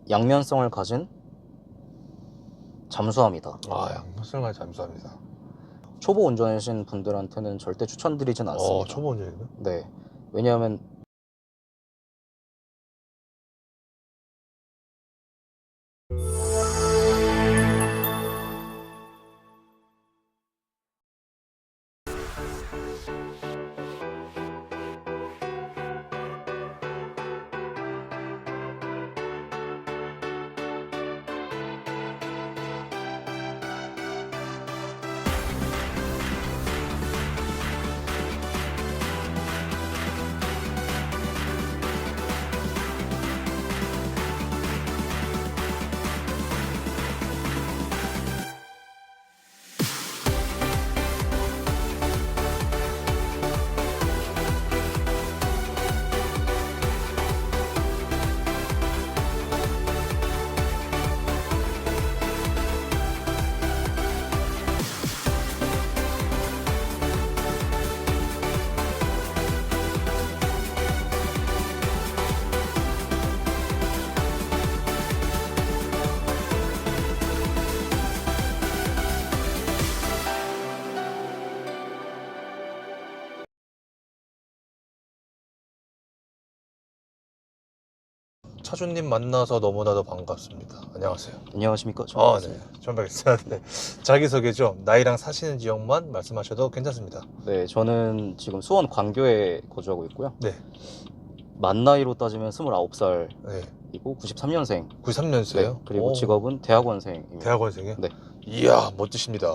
양면성을 가진 잠수함이다. 양면성을 가진 잠수함이다. 초보 운전하신 분들한테는 절대 추천드리진 않습니다. 초보 운전이요? 네. 왜냐하면 차주님 만나서 너무나도 반갑습니다. 안녕하세요. 안녕하십니까? 네. 처음 뵙겠습니다. 네. 자기소개 좀, 나이랑 사시는 지역만 말씀하셔도 괜찮습니다. 네, 저는 지금 수원 광교에 거주하고 있고요. 네. 만 나이로 따지면 29살이고 네. 93년생. 93년생이요? 네, 그리고 직업은 대학원생입니다. 대학원생이요? 네. 이야, 멋지십니다.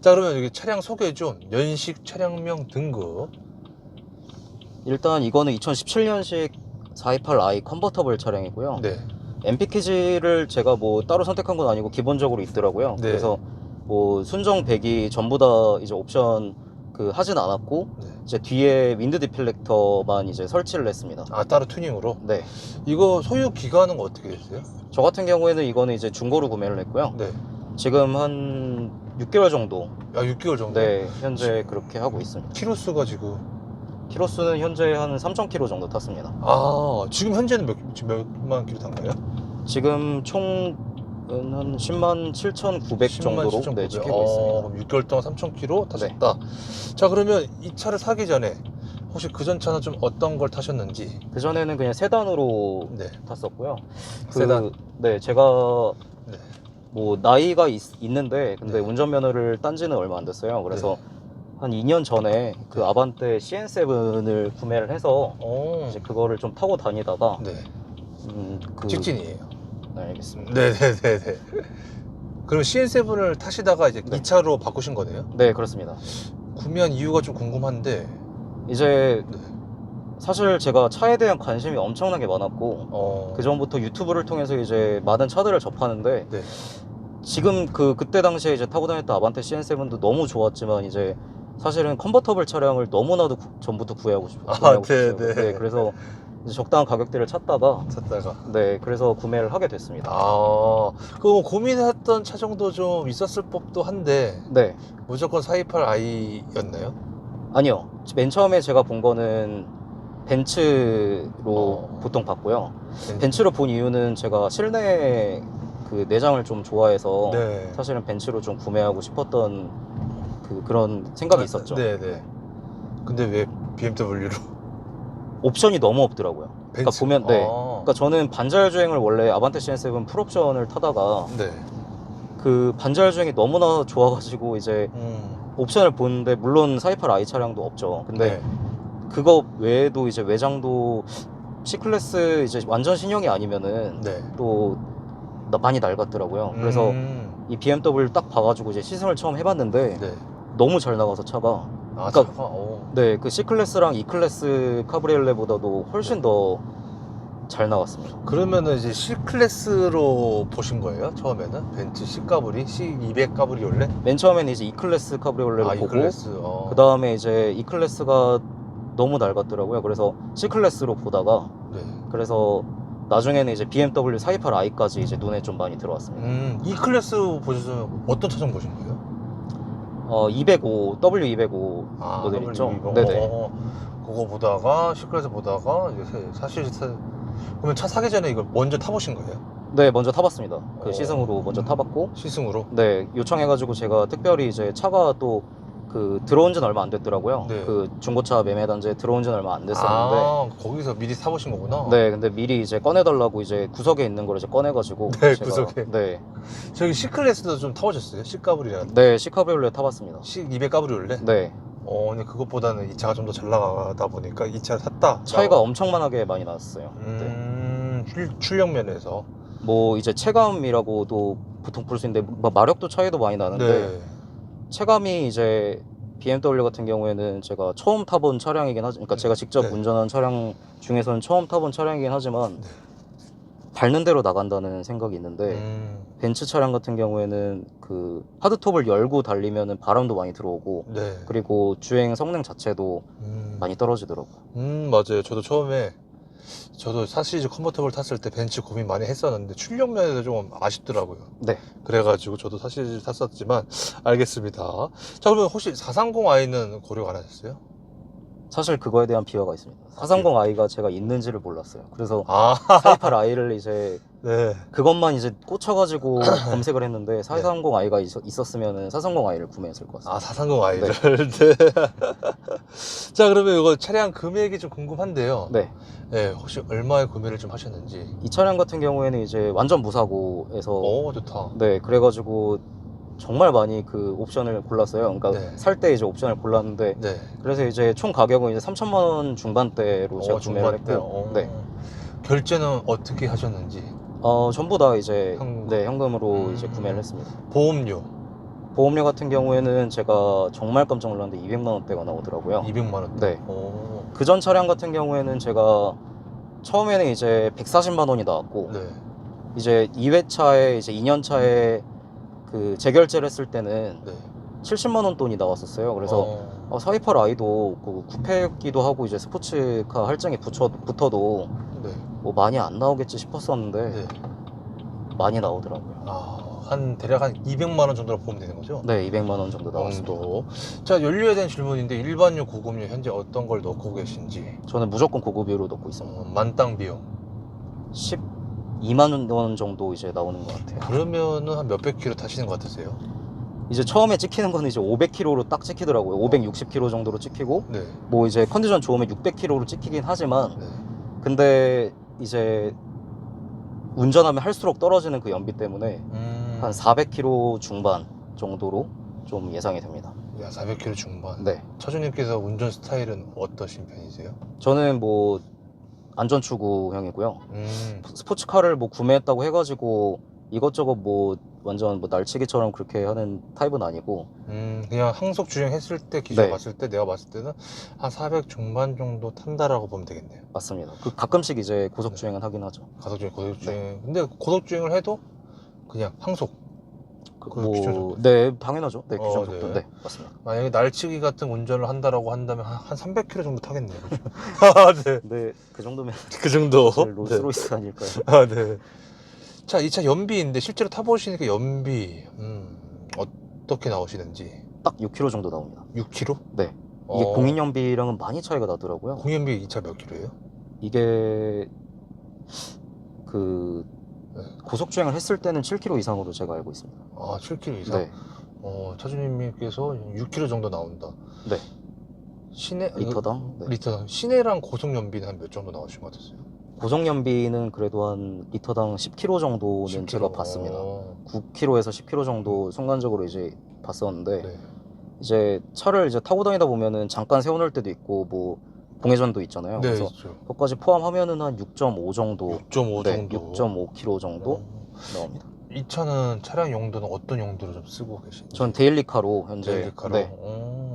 자, 그러면 여기 차량 소개 좀, 연식, 차량명, 등급. 일단 이거는 2017년식 428i 컨버터블 차량이고요. 네. MP키지를 제가 뭐 따로 선택한 건 아니고 기본적으로 있더라고요. 네. 그래서 뭐 순정 배기 전부 다 이제 옵션 하진 않았고, 네. 이제 뒤에 윈드 디플렉터만 이제 설치를 했습니다. 따로 튜닝으로? 네. 이거 소유 기간은 어떻게 되세요? 저 같은 경우에는 이거는 이제 중고로 구매를 했고요. 네. 지금 한 6개월 정도. 6개월 정도? 네, 현재 그렇게 하고 있습니다. 키로수가 지금? 키로수는 현재 한 3,000km 정도 탔습니다. 지금 현재는 몇만 킬로 탄 거예요? 지금 총 한 10만 7,900 정도로 7,900. 네, 지키고 있습니다. 그럼 6개월 동안 3,000km 타셨다. 자, 그러면 이 차를 사기 전에 혹시 그전 차는 좀 어떤 걸 타셨는지? 그전에는 그냥 세단으로 네. 탔었고요. 세단? 네, 제가 네. 뭐 나이가 있는데 근데 네. 운전면허를 딴 지는 얼마 안 됐어요. 그래서 한 2년 전에 그 아반떼 CN7을 구매를 해서 이제 그거를 좀 타고 다니다가 네. 직진이에요. 네, 알겠습니다. 네네네네. 그럼 CN7을 타시다가 이제 네. 이 차로 바꾸신 거네요? 네, 그렇습니다. 구매한 이유가 좀 궁금한데. 이제 네. 사실 제가 차에 대한 관심이 엄청나게 많았고 그 전부터 유튜브를 통해서 이제 많은 차들을 접하는데 네. 지금 그때 당시에 이제 타고 다녔던 아반떼 CN7도 너무 좋았지만 이제 사실은 컨버터블 차량을 너무나도 전부터 구매하고 싶었어요. 네네. 네, 그래서 이제 적당한 가격대를 찾다가 네, 그래서 구매를 하게 됐습니다. 그럼 고민했던 차 정도 좀 있었을 법도 한데. 네. 무조건 428i였나요? 아니요, 맨 처음에 제가 본 거는 벤츠로 보통 봤고요. 벤츠로 본 이유는 제가 실내 내장을 좀 좋아해서 네. 사실은 벤츠로 좀 구매하고 싶었던 그런 생각이 있었죠. 네네. 근데 왜 BMW로? 옵션이 너무 없더라고요. 그러니까 벤츠? 보면 그러니까 저는 반자율 주행을 원래 아반떼 CN7 풀옵션을 타다가 네. 그 반자율 주행이 너무나 좋아가지고 이제 옵션을 보는데 물론 428i 차량도 없죠. 근데 그거 외에도 이제 외장도 C클래스 이제 완전 신형이 아니면은 또 많이 낡았더라고요. 그래서 이 BMW 딱 봐가지고 이제 시승을 처음 해봤는데 너무 잘 나가서 차가. 그러니까 네, 그 C클래스랑 E클래스 카브리올레보다도 훨씬 더 잘 나왔습니다. 그러면은 이제 C클래스로 보신 거예요? 처음에는? 벤츠 C C200 카브리올레? 맨 처음에는 이제 E클래스 카브리올레를 보고 E클래스. 그 다음에 이제 E클래스가 너무 낡았더라고요. 그래서 C클래스로 보다가 그래서 나중에는 이제 BMW 428i까지 이제 눈에 좀 많이 들어왔습니다. E클래스 보셔서 어떤 차종 보신 거예요? W205 모델 있죠? 네네. 그거 보다가 C클래스 보다가 이제 사실 그러면 차 사기 전에 이걸 먼저 타보신 거예요? 네, 먼저 타봤습니다. 그 어. 시승으로 먼저 타봤고, 시승으로? 네, 요청해가지고 제가 특별히 이제 차가 또 그 들어온 지는 얼마 안 됐더라고요. 네. 그 중고차 매매 단지에 들어온 지는 얼마 안 됐었는데, 아, 거기서 미리 사보신 거구나. 네, 근데 미리 이제 꺼내달라고 이제 구석에 있는 걸 이제 꺼내가지고, 네, 제가, 구석에. 네, 저기 C클래스도 좀 타보셨어요? C까브리라는. 네, C카브리올레 타봤습니다. C200 까브리올레? 네, 근데 그것보다는 이 차가 좀 더 잘 나가다 보니까 이 차를 샀다. 차이가 엄청나게 많이 나왔어요. 네. 출력 면에서. 뭐 이제 체감이라고도 보통 볼 수 있는데, 뭐 마력도 차이도 많이 나는데, 네. 체감이 이제 BMW 같은 경우에는 제가 처음 타본 차량이긴 하지, 그러니까 제가 직접 네. 운전한 차량 중에서는 처음 타본 차량이긴 하지만 네. 밟는 대로 나간다는 생각이 있는데, 벤츠 차량 같은 경우에는 그 하드톱을 열고 달리면은 바람도 많이 들어오고, 네. 그리고 주행 성능 자체도 많이 떨어지더라고요. 맞아요. 저도 4시리즈 컨버터블 탔을 때 벤츠 고민 많이 했었는데 출력 면에서 좀 아쉽더라고요. 네. 그래가지고 저도 4시리즈 탔었지만 알겠습니다. 자, 그러면 혹시 430i는 고려 안 하셨어요? 사실 그거에 대한 비하가 있습니다. 430i가 제가 있는지를 몰랐어요. 그래서 아, 428i를 이제 네. 그것만 이제 꽂혀가지고 검색을 했는데 430i가 있었으면 430i를 구매했을 것 같습니다. 아, 430i를. 네. 자, 그러면 이거 차량 금액이 좀 궁금한데요. 네. 네, 혹시 얼마에 구매를 좀 하셨는지. 이 차량 같은 경우에는 이제 완전 무사고에서 오, 좋다. 네, 그래가지고 정말 많이 그 옵션을 골랐어요. 그러니까 네. 살 때 이제 옵션을 골랐는데, 네. 그래서 이제 총 가격은 이제 3천만 원 중반대로 제가 구매를 했고, 네. 결제는 어떻게 하셨는지. 전부 다 이제 현금. 네, 현금으로 이제 구매를 했습니다. 보험료 보험료 같은 경우에는 제가 정말 깜짝 놀랐는데 200만 원대가 나오더라고요. 200만 원. 네. 오. 그전 차량 같은 경우에는 제가 처음에는 이제 140만 원이 나왔고, 네. 이제 2회차에 이제 2년 차에 그 재결제를 했을 때는 네. 70만 원 돈이 나왔었어요. 그래서 428i도 그 쿠페기도 하고 이제 스포츠카 할증이 붙어도 네. 뭐 많이 안 나오겠지 싶었었는데 네. 많이 나오더라고요. 대략 한 200만 원 정도로 보면 되는 거죠? 네, 200만 원 정도 나왔습니다. 정도. 자, 연료에 대한 질문인데 일반료, 고급료 현재 어떤 걸 넣고 계신지. 저는 무조건 고급유로 넣고 있습니다. 만땅 비용. 12만 원 정도 이제 나오는 것 같아요. 그러면은 한 몇백 킬로 타시는 것 같으세요? 이제 처음에 찍히는 거는 이제 500km로 딱 찍히더라고요. 560km 정도로 찍히고, 네. 뭐 이제 컨디션 좋으면 600km로 찍히긴 하지만, 네. 근데 이제 운전하면 할수록 떨어지는 그 연비 때문에 한 400km 중반 정도로 좀 예상이 됩니다. 야, 400km 중반. 네. 차주님께서 운전 스타일은 어떠신 편이세요? 저는 뭐 안전추구형이고요. 스포츠카를 뭐 구매했다고 해가지고 이것저것 뭐 완전 뭐 날치기처럼 그렇게 하는 타입은 아니고, 그냥 항속 주행했을 때 기준 네. 봤을 때 내가 봤을 때는 한 400 중반 정도 탄다라고 보면 되겠네요. 맞습니다. 그 가끔씩 이제 고속 주행은 하긴 하죠. 가속주행, 고속주행. 근데 고속주행을 해도 그냥 항속. 그 기준 정도. 네, 당연하죠. 네, 규정 네. 속도. 네, 맞습니다. 만약에 날치기 같은 운전을 한다라고 한다면 한 300km 정도 타겠네요. 그죠? 네. 네, 그 정도면 그 정도. 사실 롤스로이스 아닐까요? 네. 자, 이 차 연비인데 실제로 타보시니까 연비 어떻게 나오시는지. 딱 6km 정도 나옵니다. 6km? 네. 이게 공인 연비랑은 많이 차이가 나더라고요. 공연비 이 차 몇 킬로예요? 이게 그 네. 고속 주행을 했을 때는 7km 이상으로 제가 알고 있습니다. 7km 이상? 네. 차주님께서 6km 정도 나온다. 네. 시내 리터당. 네. 리터당. 시내랑 고속 연비는 한 몇 정도 나오신 것 같았어요? 고속 연비는 그래도 한 리터당 10km 정도는 10km. 제가 봤습니다. 9km에서 10km 정도 순간적으로 이제 봤었는데, 네. 이제 차를 이제 타고 다니다 보면은 잠깐 세워놓을 때도 있고 뭐 공회전도 있잖아요. 네, 그래서 있죠. 그것까지 포함하면은 한 6.5 정도, 6.5 네, 정도. 6.5km 정도 나옵니다. 이 차는 차량 용도는 어떤 용도로 좀 쓰고 계신지? 전 데일리카로 현재 데일리카로? 네,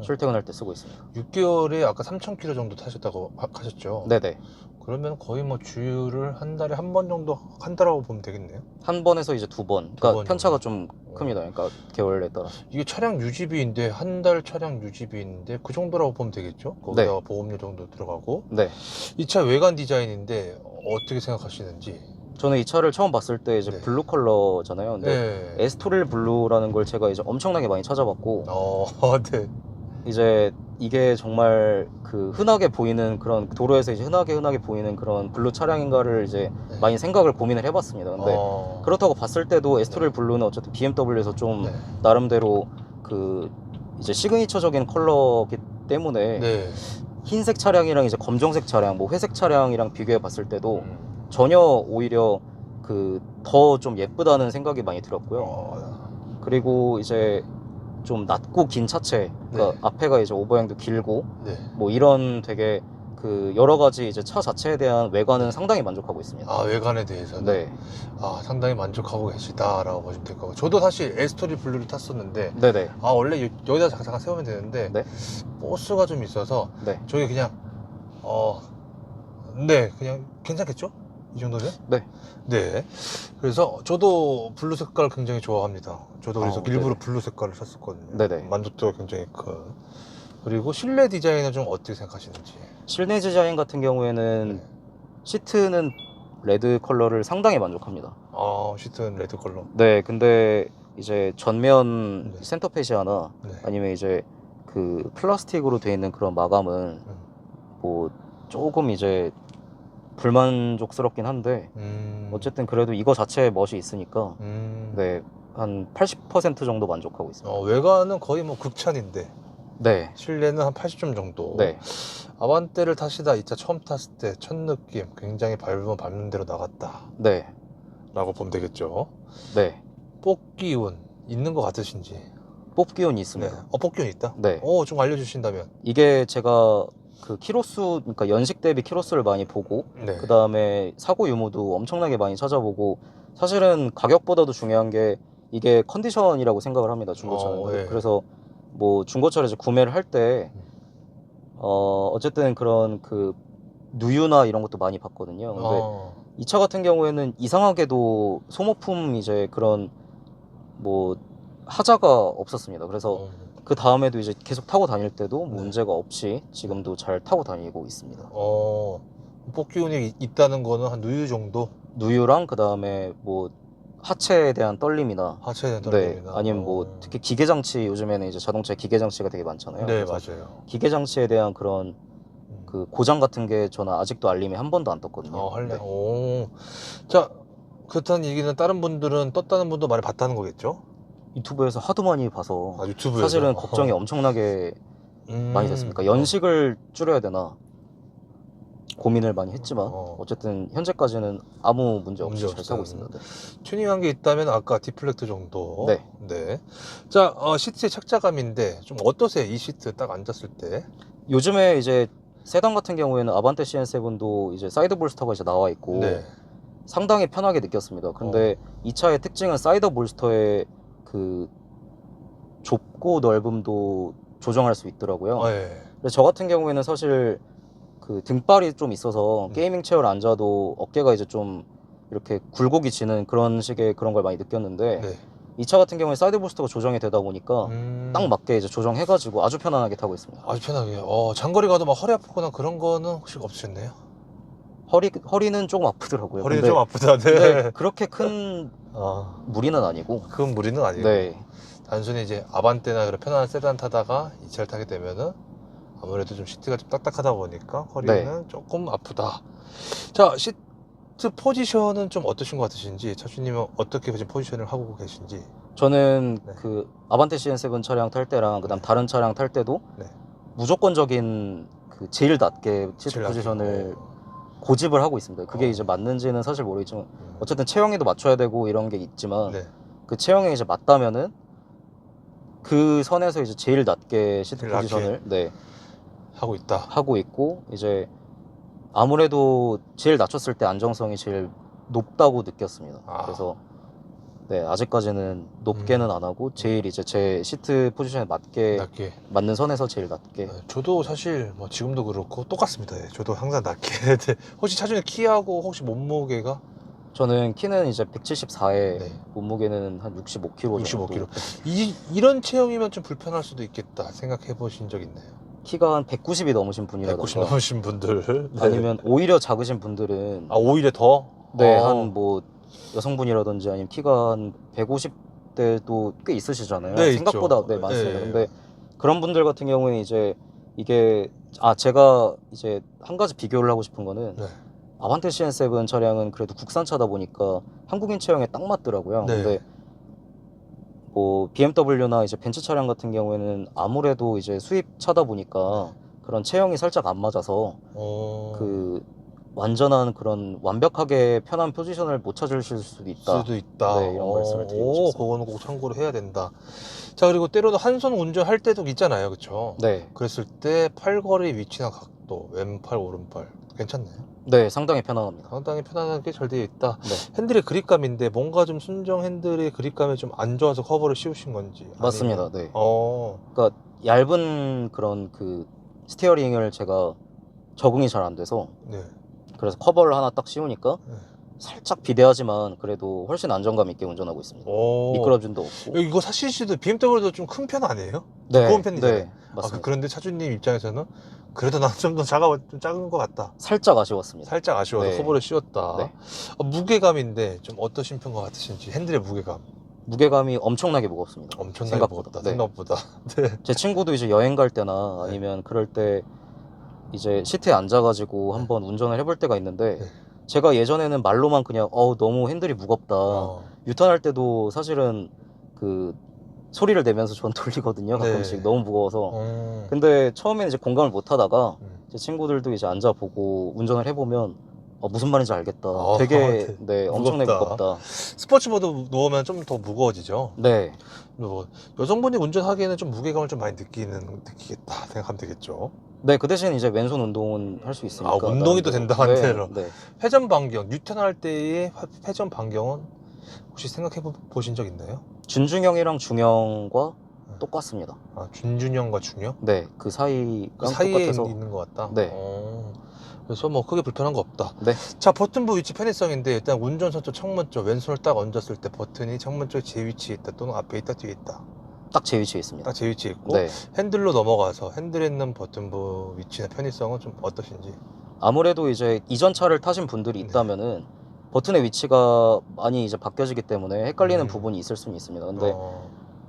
출퇴근할 때 쓰고 있습니다. 6개월에 아까 3,000km 정도 타셨다고 하셨죠? 네네. 그러면 거의 뭐 주유를 한 달에 한 번 정도 한다라고 보면 되겠네요. 한 번에서 이제 두 번. 두 그러니까 번 편차가 정도. 좀 큽니다. 그러니까 계열에 따라서. 이게 차량 유지비인데 한 달 차량 유지비인데 그 정도라고 보면 되겠죠? 거기다가 보험료 정도 들어가고. 네. 이 차 외관 디자인인데 어떻게 생각하시는지? 저는 이 차를 처음 봤을 때 이제 네. 블루 컬러잖아요. 근데 네. 에스토릴 블루라는 걸 제가 이제 엄청나게 많이 찾아봤고, 네. 이제 이게 정말 그 흔하게 보이는 그런 도로에서 이제 흔하게 보이는 그런 블루 차량인가를 이제 네. 많이 생각을 고민을 해봤습니다. 근데 그렇다고 봤을 때도 에스토릴 네. 블루는 어쨌든 BMW에서 좀 네. 나름대로 그 이제 시그니처적인 컬러기 때문에 네. 흰색 차량이랑 이제 검정색 차량, 뭐 회색 차량이랑 비교해 봤을 때도 음. 전혀 오히려 그 더 좀 예쁘다는 생각이 많이 들었고요. 그리고 이제 좀 낮고 긴 차체, 그러니까 네. 앞에가 이제 오버행도 길고 네. 뭐 이런 되게 그 여러 가지 이제 차 자체에 대한 외관은 네. 상당히 만족하고 있습니다. 아, 외관에 대해서는 네. 상당히 만족하고 계시다라고 보시면 될 거고, 저도 사실 에스토리 블루를 탔었는데 네네. 원래 여기다 잠깐 세우면 되는데 네. 보스가 좀 있어서 네. 저게 그냥 네, 그냥 괜찮겠죠? 이 정도면? 네. 네. 그래서 저도 블루 색깔 굉장히 좋아합니다. 저도 그래서 일부러 네네. 블루 색깔을 샀었거든요. 네네. 만족도가 굉장히 큰. 그리고 실내 디자인은 좀 어떻게 생각하시는지? 실내 디자인 같은 경우에는 네. 시트는 레드 컬러를 상당히 만족합니다. 시트는 레드 컬러. 네, 근데 이제 전면 네. 센터페시아나 네. 아니면 이제 그 플라스틱으로 되어 있는 그런 마감은 뭐 조금 이제 불만족스럽긴 한데 어쨌든 그래도 이거 자체에 멋이 있으니까 네, 한 80% 정도 만족하고 있습니다. 외관은 거의 뭐 극찬인데 네. 실내는 한 80점 정도. 네. 아반떼를 타시다 이 차 처음 탔을 때 첫 느낌 굉장히 밟으면 밟는 대로 나갔다 네. 라고 보면 되겠죠. 네. 뽑기운 있는 것 같으신지? 뽑기운이 네. 있습니다. 뽑기운 있다? 네. 좀 알려주신다면. 이게 제가 그 키로수, 그러니까 연식 대비 키로수를 많이 보고 네. 그 다음에 사고 유무도 엄청나게 많이 찾아보고 사실은 가격보다도 중요한 게 이게 컨디션이라고 생각을 합니다. 중고차는. 네. 그래서 뭐 중고차를 이제 구매를 할 때 어쨌든 그런 그 누유나 이런 것도 많이 봤거든요. 근데 이 차 같은 경우에는 이상하게도 소모품 이제 그런 뭐 하자가 없었습니다. 그래서 그 다음에도 이제 계속 타고 다닐 때도 네. 문제가 없이 지금도 잘 타고 다니고 있습니다. 뽑기운이 있다는 거는 한 누유 정도? 누유랑 그 다음에 뭐 하체에 대한 떨림이나 하체에 대한 네, 떨림이나. 아니면 뭐 특히 기계 장치, 요즘에는 이제 자동차에 기계 장치가 되게 많잖아요. 네, 그래서 맞아요. 기계 장치에 대한 그런 그 고장 같은 게 저는 아직도 알림이 한 번도 안 떴거든요. 할래. 네. 자, 그렇다는 얘기는 다른 분들은 떴다는 분도 많이 봤다는 거겠죠? 유튜브에서 하도 많이 봐서 유튜브에서? 사실은 걱정이 엄청나게 많이 됐습니다. 연식을 줄여야 되나 고민을 많이 했지만 어쨌든 현재까지는 아무 문제 없이 잘 타고 있습니다. 튜닝한 게 있다면 아까 디플렉트 정도. 네. 네. 자, 시트의 착자감인데 좀 어떠세요? 이 시트 딱 앉았을 때. 요즘에 이제 세단 같은 경우에는 아반떼 CN7도 이제 사이드 볼스터가 이제 나와 있고 네. 상당히 편하게 느꼈습니다. 근데 이 차의 특징은 사이드 볼스터의 그 좁고 넓음도 조정할 수 있더라고요. 네. 근데 저 같은 경우에는 사실 그 등발이 좀 있어서 게이밍 체어를 앉아도 어깨가 이제 좀 이렇게 굴곡이 지는 그런 식의 그런 걸 많이 느꼈는데 네. 이 차 같은 경우에 사이드 볼스터가 조정이 되다 보니까 딱 맞게 이제 조정해가지고 아주 편안하게 타고 있습니다. 아주 편하게. 장거리 가도 막 허리 아프거나 그런 거는 혹시 없으셨나요? 허리는 조금 아프더라고요. 허리는 근데, 좀 아프다. 네. 근데 그렇게 큰 무리는 아니고. 큰 무리는 아니고. 네. 단순히 이제 아반떼나 그런 편안한 세단 타다가 이 차를 타게 되면은 아무래도 좀 시트가 좀 딱딱하다 보니까 허리는 조금 아프다. 자, 시트 포지션은 좀 어떠신 것 같으신지, 차주님은 어떻게 지금 포지션을 하고 계신지. 저는 그 아반떼 CN7 차량 탈 때랑 그다음 다른 차량 탈 때도 무조건적인 그 제일 낮게 시트 포지션을 고집을 하고 있습니다. 그게 이제 맞는지는 사실 모르겠지만 어쨌든 체형에도 맞춰야 되고 이런 게 있지만 그 체형에 이제 맞다면은 그 선에서 이제 제일 낮게 시트 포지션을 하고 있고 이제 아무래도 제일 낮췄을 때 안정성이 제일 높다고 느꼈습니다. 그래서 아직까지는 높게는 안 하고 제일 이제 제 시트 포지션에 낮게 맞는 선에서 제일 낮게. 저도 사실 뭐 지금도 그렇고 똑같습니다. 저도 항상 낮게. 혹시 차주님 키하고 혹시 몸무게가? 저는 키는 이제 174에 몸무게는 한 65kg 정도. 65kg. 이런 체형이면 좀 불편할 수도 있겠다 생각해 보신 적 있나요? 키가 한 190이 넘으신 분이라던가 190 넘으신 분들 아니면 오히려 작으신 분들은 오히려 더? 한 뭐 여성분이라든지 아니면 키가 한 150대도 꽤 있으시잖아요. 생각보다 많습니다. 근데 그런 분들 같은 경우에 이제 이게 제가 이제 한 가지 비교를 하고 싶은 거는 네. 아반떼 CN7 차량은 그래도 국산차다 보니까 한국인 체형에 딱 맞더라고요. 네. 근데 뭐 BMW나 이제 벤츠 차량 같은 경우에는 아무래도 이제 수입차다 보니까 그런 체형이 살짝 안 맞아서 그 완전한 그런 완벽하게 편한 포지션을 못 찾으실 수도 있다. 수도 있다. 네, 이런 말씀을 드리고 싶습니다. 그거는 꼭 참고를 해야 된다. 자, 그리고 때로는 한 손 운전할 때도 있잖아요, 그렇죠? 네, 그랬을 때 팔걸이 위치나 각도, 왼팔, 오른팔 괜찮나요? 네, 상당히 편안합니다. 상당히 편안하게 잘 되어 있다. 네, 핸들의 그립감인데 뭔가 좀 순정 핸들의 그립감이 좀 안 좋아서 커버를 씌우신 건지. 맞습니다. 아니면... 네. 그러니까 얇은 그런 그 스티어링을 제가 적응이 잘 안 돼서 네. 그래서 커버를 하나 딱 씌우니까 네. 살짝 비대하지만 그래도 훨씬 안정감 있게 운전하고 있습니다. 미끄러짐도 없고. 이거 사시도 BMW도 좀 큰 편 아니에요? 네, 두꺼운 편이잖아요. 네, 맞습니다. 그런데 차주님 입장에서는 그래도 난 좀 더 좀 작은 것 같다. 살짝 아쉬웠습니다. 살짝 아쉬워서 네. 커버를 씌웠다. 네. 무게감인데 좀 어떠신 편과 같으신지. 핸들의 무게감. 무게감이 엄청나게 무겁습니다. 엄청나게 생각보다. 무겁다. 네. 생각보다. 네. 제 친구도 이제 여행 갈 때나 아니면 그럴 때 이제 시트에 앉아가지고 한번 운전을 해볼 때가 있는데 네. 제가 예전에는 말로만 그냥 너무 핸들이 무겁다. 유턴할 때도 사실은 그 소리를 내면서 전 돌리거든요. 가끔씩 네. 너무 무거워서. 근데 처음에는 이제 공감을 못 하다가 제 친구들도 이제 앉아보고 운전을 해보면 무슨 말인지 알겠다. 되게 네, 엄청나게 무겁다. 스포츠모드 놓으면 좀 더 무거워지죠. 네. 뭐 여성분이 운전하기에는 좀 무게감을 좀 많이 느끼겠다 생각하면 되겠죠. 네, 그 대신 이제 왼손 운동은 할 수 있으니까. 운동이 또 된다 한대로. 네. 회전 반경, 유턴할 때의 회전 반경은 혹시 생각해 보신 적 있나요? 준중형이랑 중형과 똑같습니다. 준준형과 중형? 네, 그 사이랑 그 사이에 똑같아서. 있는 것 같다. 네. 그래서 뭐 크게 불편한 거 없다. 네. 자, 버튼부 위치 편의성인데 일단 운전석 쪽 창문 쪽 왼손을 딱 얹었을 때 버튼이 창문 쪽에 제 위치에 있다 또는 앞에 있다 뒤에 있다. 딱 제 위치에 있습니다. 딱 제 위치에 있고 네. 핸들로 넘어가서 핸들에 있는 버튼부 위치나 편의성은 좀 어떠신지. 아무래도 이제 이전 차를 타신 분들이 있다면은 버튼의 위치가 많이 이제 바뀌어지기 때문에 헷갈리는 부분이 있을 수는 있습니다. 근데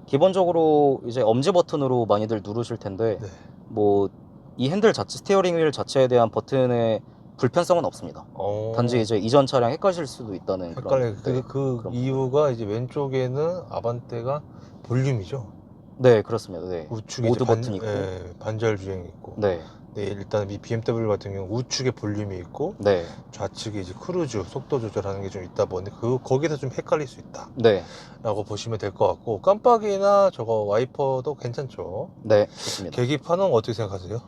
기본적으로 이제 엄지 버튼으로 많이들 누르실 텐데 네. 뭐 이 핸들 자체, 스티어링 휠 자체에 대한 버튼의 불편성은 없습니다. 단지 이제 이전 차량 헷갈릴 수도 있다는 헷갈려. 그런, 네, 그 그런 이유가 이제 왼쪽에는 아반떼가 볼륨이죠. 네, 그렇습니다. 네. 우측에 모드 이제 버튼이 있고. 반절 주행이 있고. 네. 네, 일단 이 BMW 같은 경우 우측에 볼륨이 있고 네. 좌측에 이제 크루즈 속도 조절하는 게 좀 있다 보니 거기서 좀 헷갈릴 수 있다. 네. 라고 보시면 될 것 같고 깜빡이나 저거 와이퍼도 괜찮죠. 네, 좋습니다. 계기판은 어떻게 생각하세요?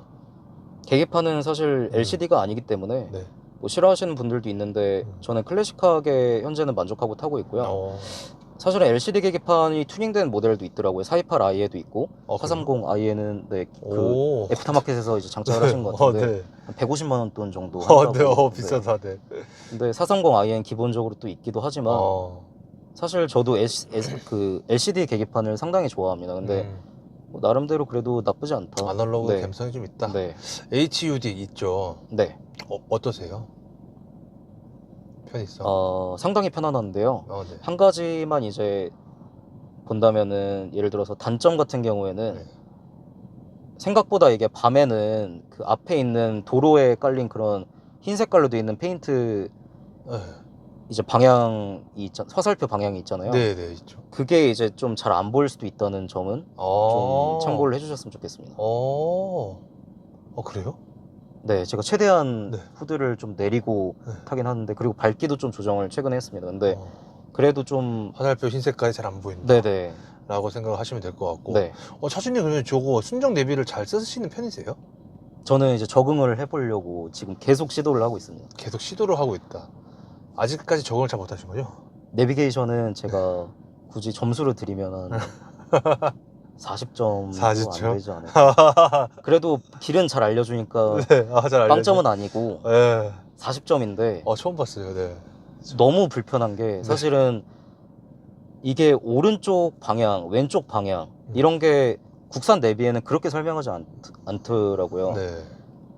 계기판은 사실 LCD가 아니기 때문에 네. 뭐 싫어하시는 분들도 있는데 저는 클래식하게 현재는 만족하고 타고 있고요. 사실은 LCD 계기판이 튜닝된 모델도 있더라고요. 428i에도 있고 430i에는 네, 그 애프터마켓에서 이제 장착을 하신 것 같은데 한 150만 원 돈 정도 한다고. 네, 비싸다. 네. 근데 430i엔 기본적으로 또 있기도 하지만 사실 저도 그 LCD 계기판을 상당히 좋아합니다. 근데 뭐 나름대로 그래도 나쁘지 않다. 아날로그 네. 감성이 좀 있다. 네. HUD 있죠. 네. 어떠세요? 편의성? 상당히 편안한데요. 네. 한 가지만 이제 본다면은 예를 들어서 단점 같은 경우에는 네. 생각보다 이게 밤에는 그 앞에 있는 도로에 깔린 그런 흰 색깔로 되어 있는 페인트 네. 이제 방향이 화살표 방향이 있잖아요. 네, 있죠. 그게 이제 좀 잘 안 보일 수도 있다는 점은 좀 참고를 해주셨으면 좋겠습니다. 그래요? 네, 제가 최대한 네. 후드를 좀 내리고 타긴 하는데 그리고 밝기도 좀 조정을 최근에 했습니다. 근데 그래도 좀 화살표 흰 색깔이 잘 안 보인다. 네네. 라고 생각을 하시면 될 것 같고. 네. 차주님 그러면 저거 순정 내비를 잘 쓰시는 편이세요? 저는 이제 적응을 해보려고 지금 계속 시도를 하고 있습니다. 계속 시도를 하고 있다. 아직까지 적응을 잘 못하신 거죠? 내비게이션은 제가 굳이 점수를 드리면 한 40점 40점? 안 되지 않을까. 그래도 길은 잘 알려주니까 네, 잘 알려줘. 빵점은 아니고 네. 40점인데 처음 봤어요. 네. 너무 불편한 게 사실은 이게 오른쪽 방향, 왼쪽 방향 이런 게 국산 내비에는 그렇게 설명하지 않더라고요. 네.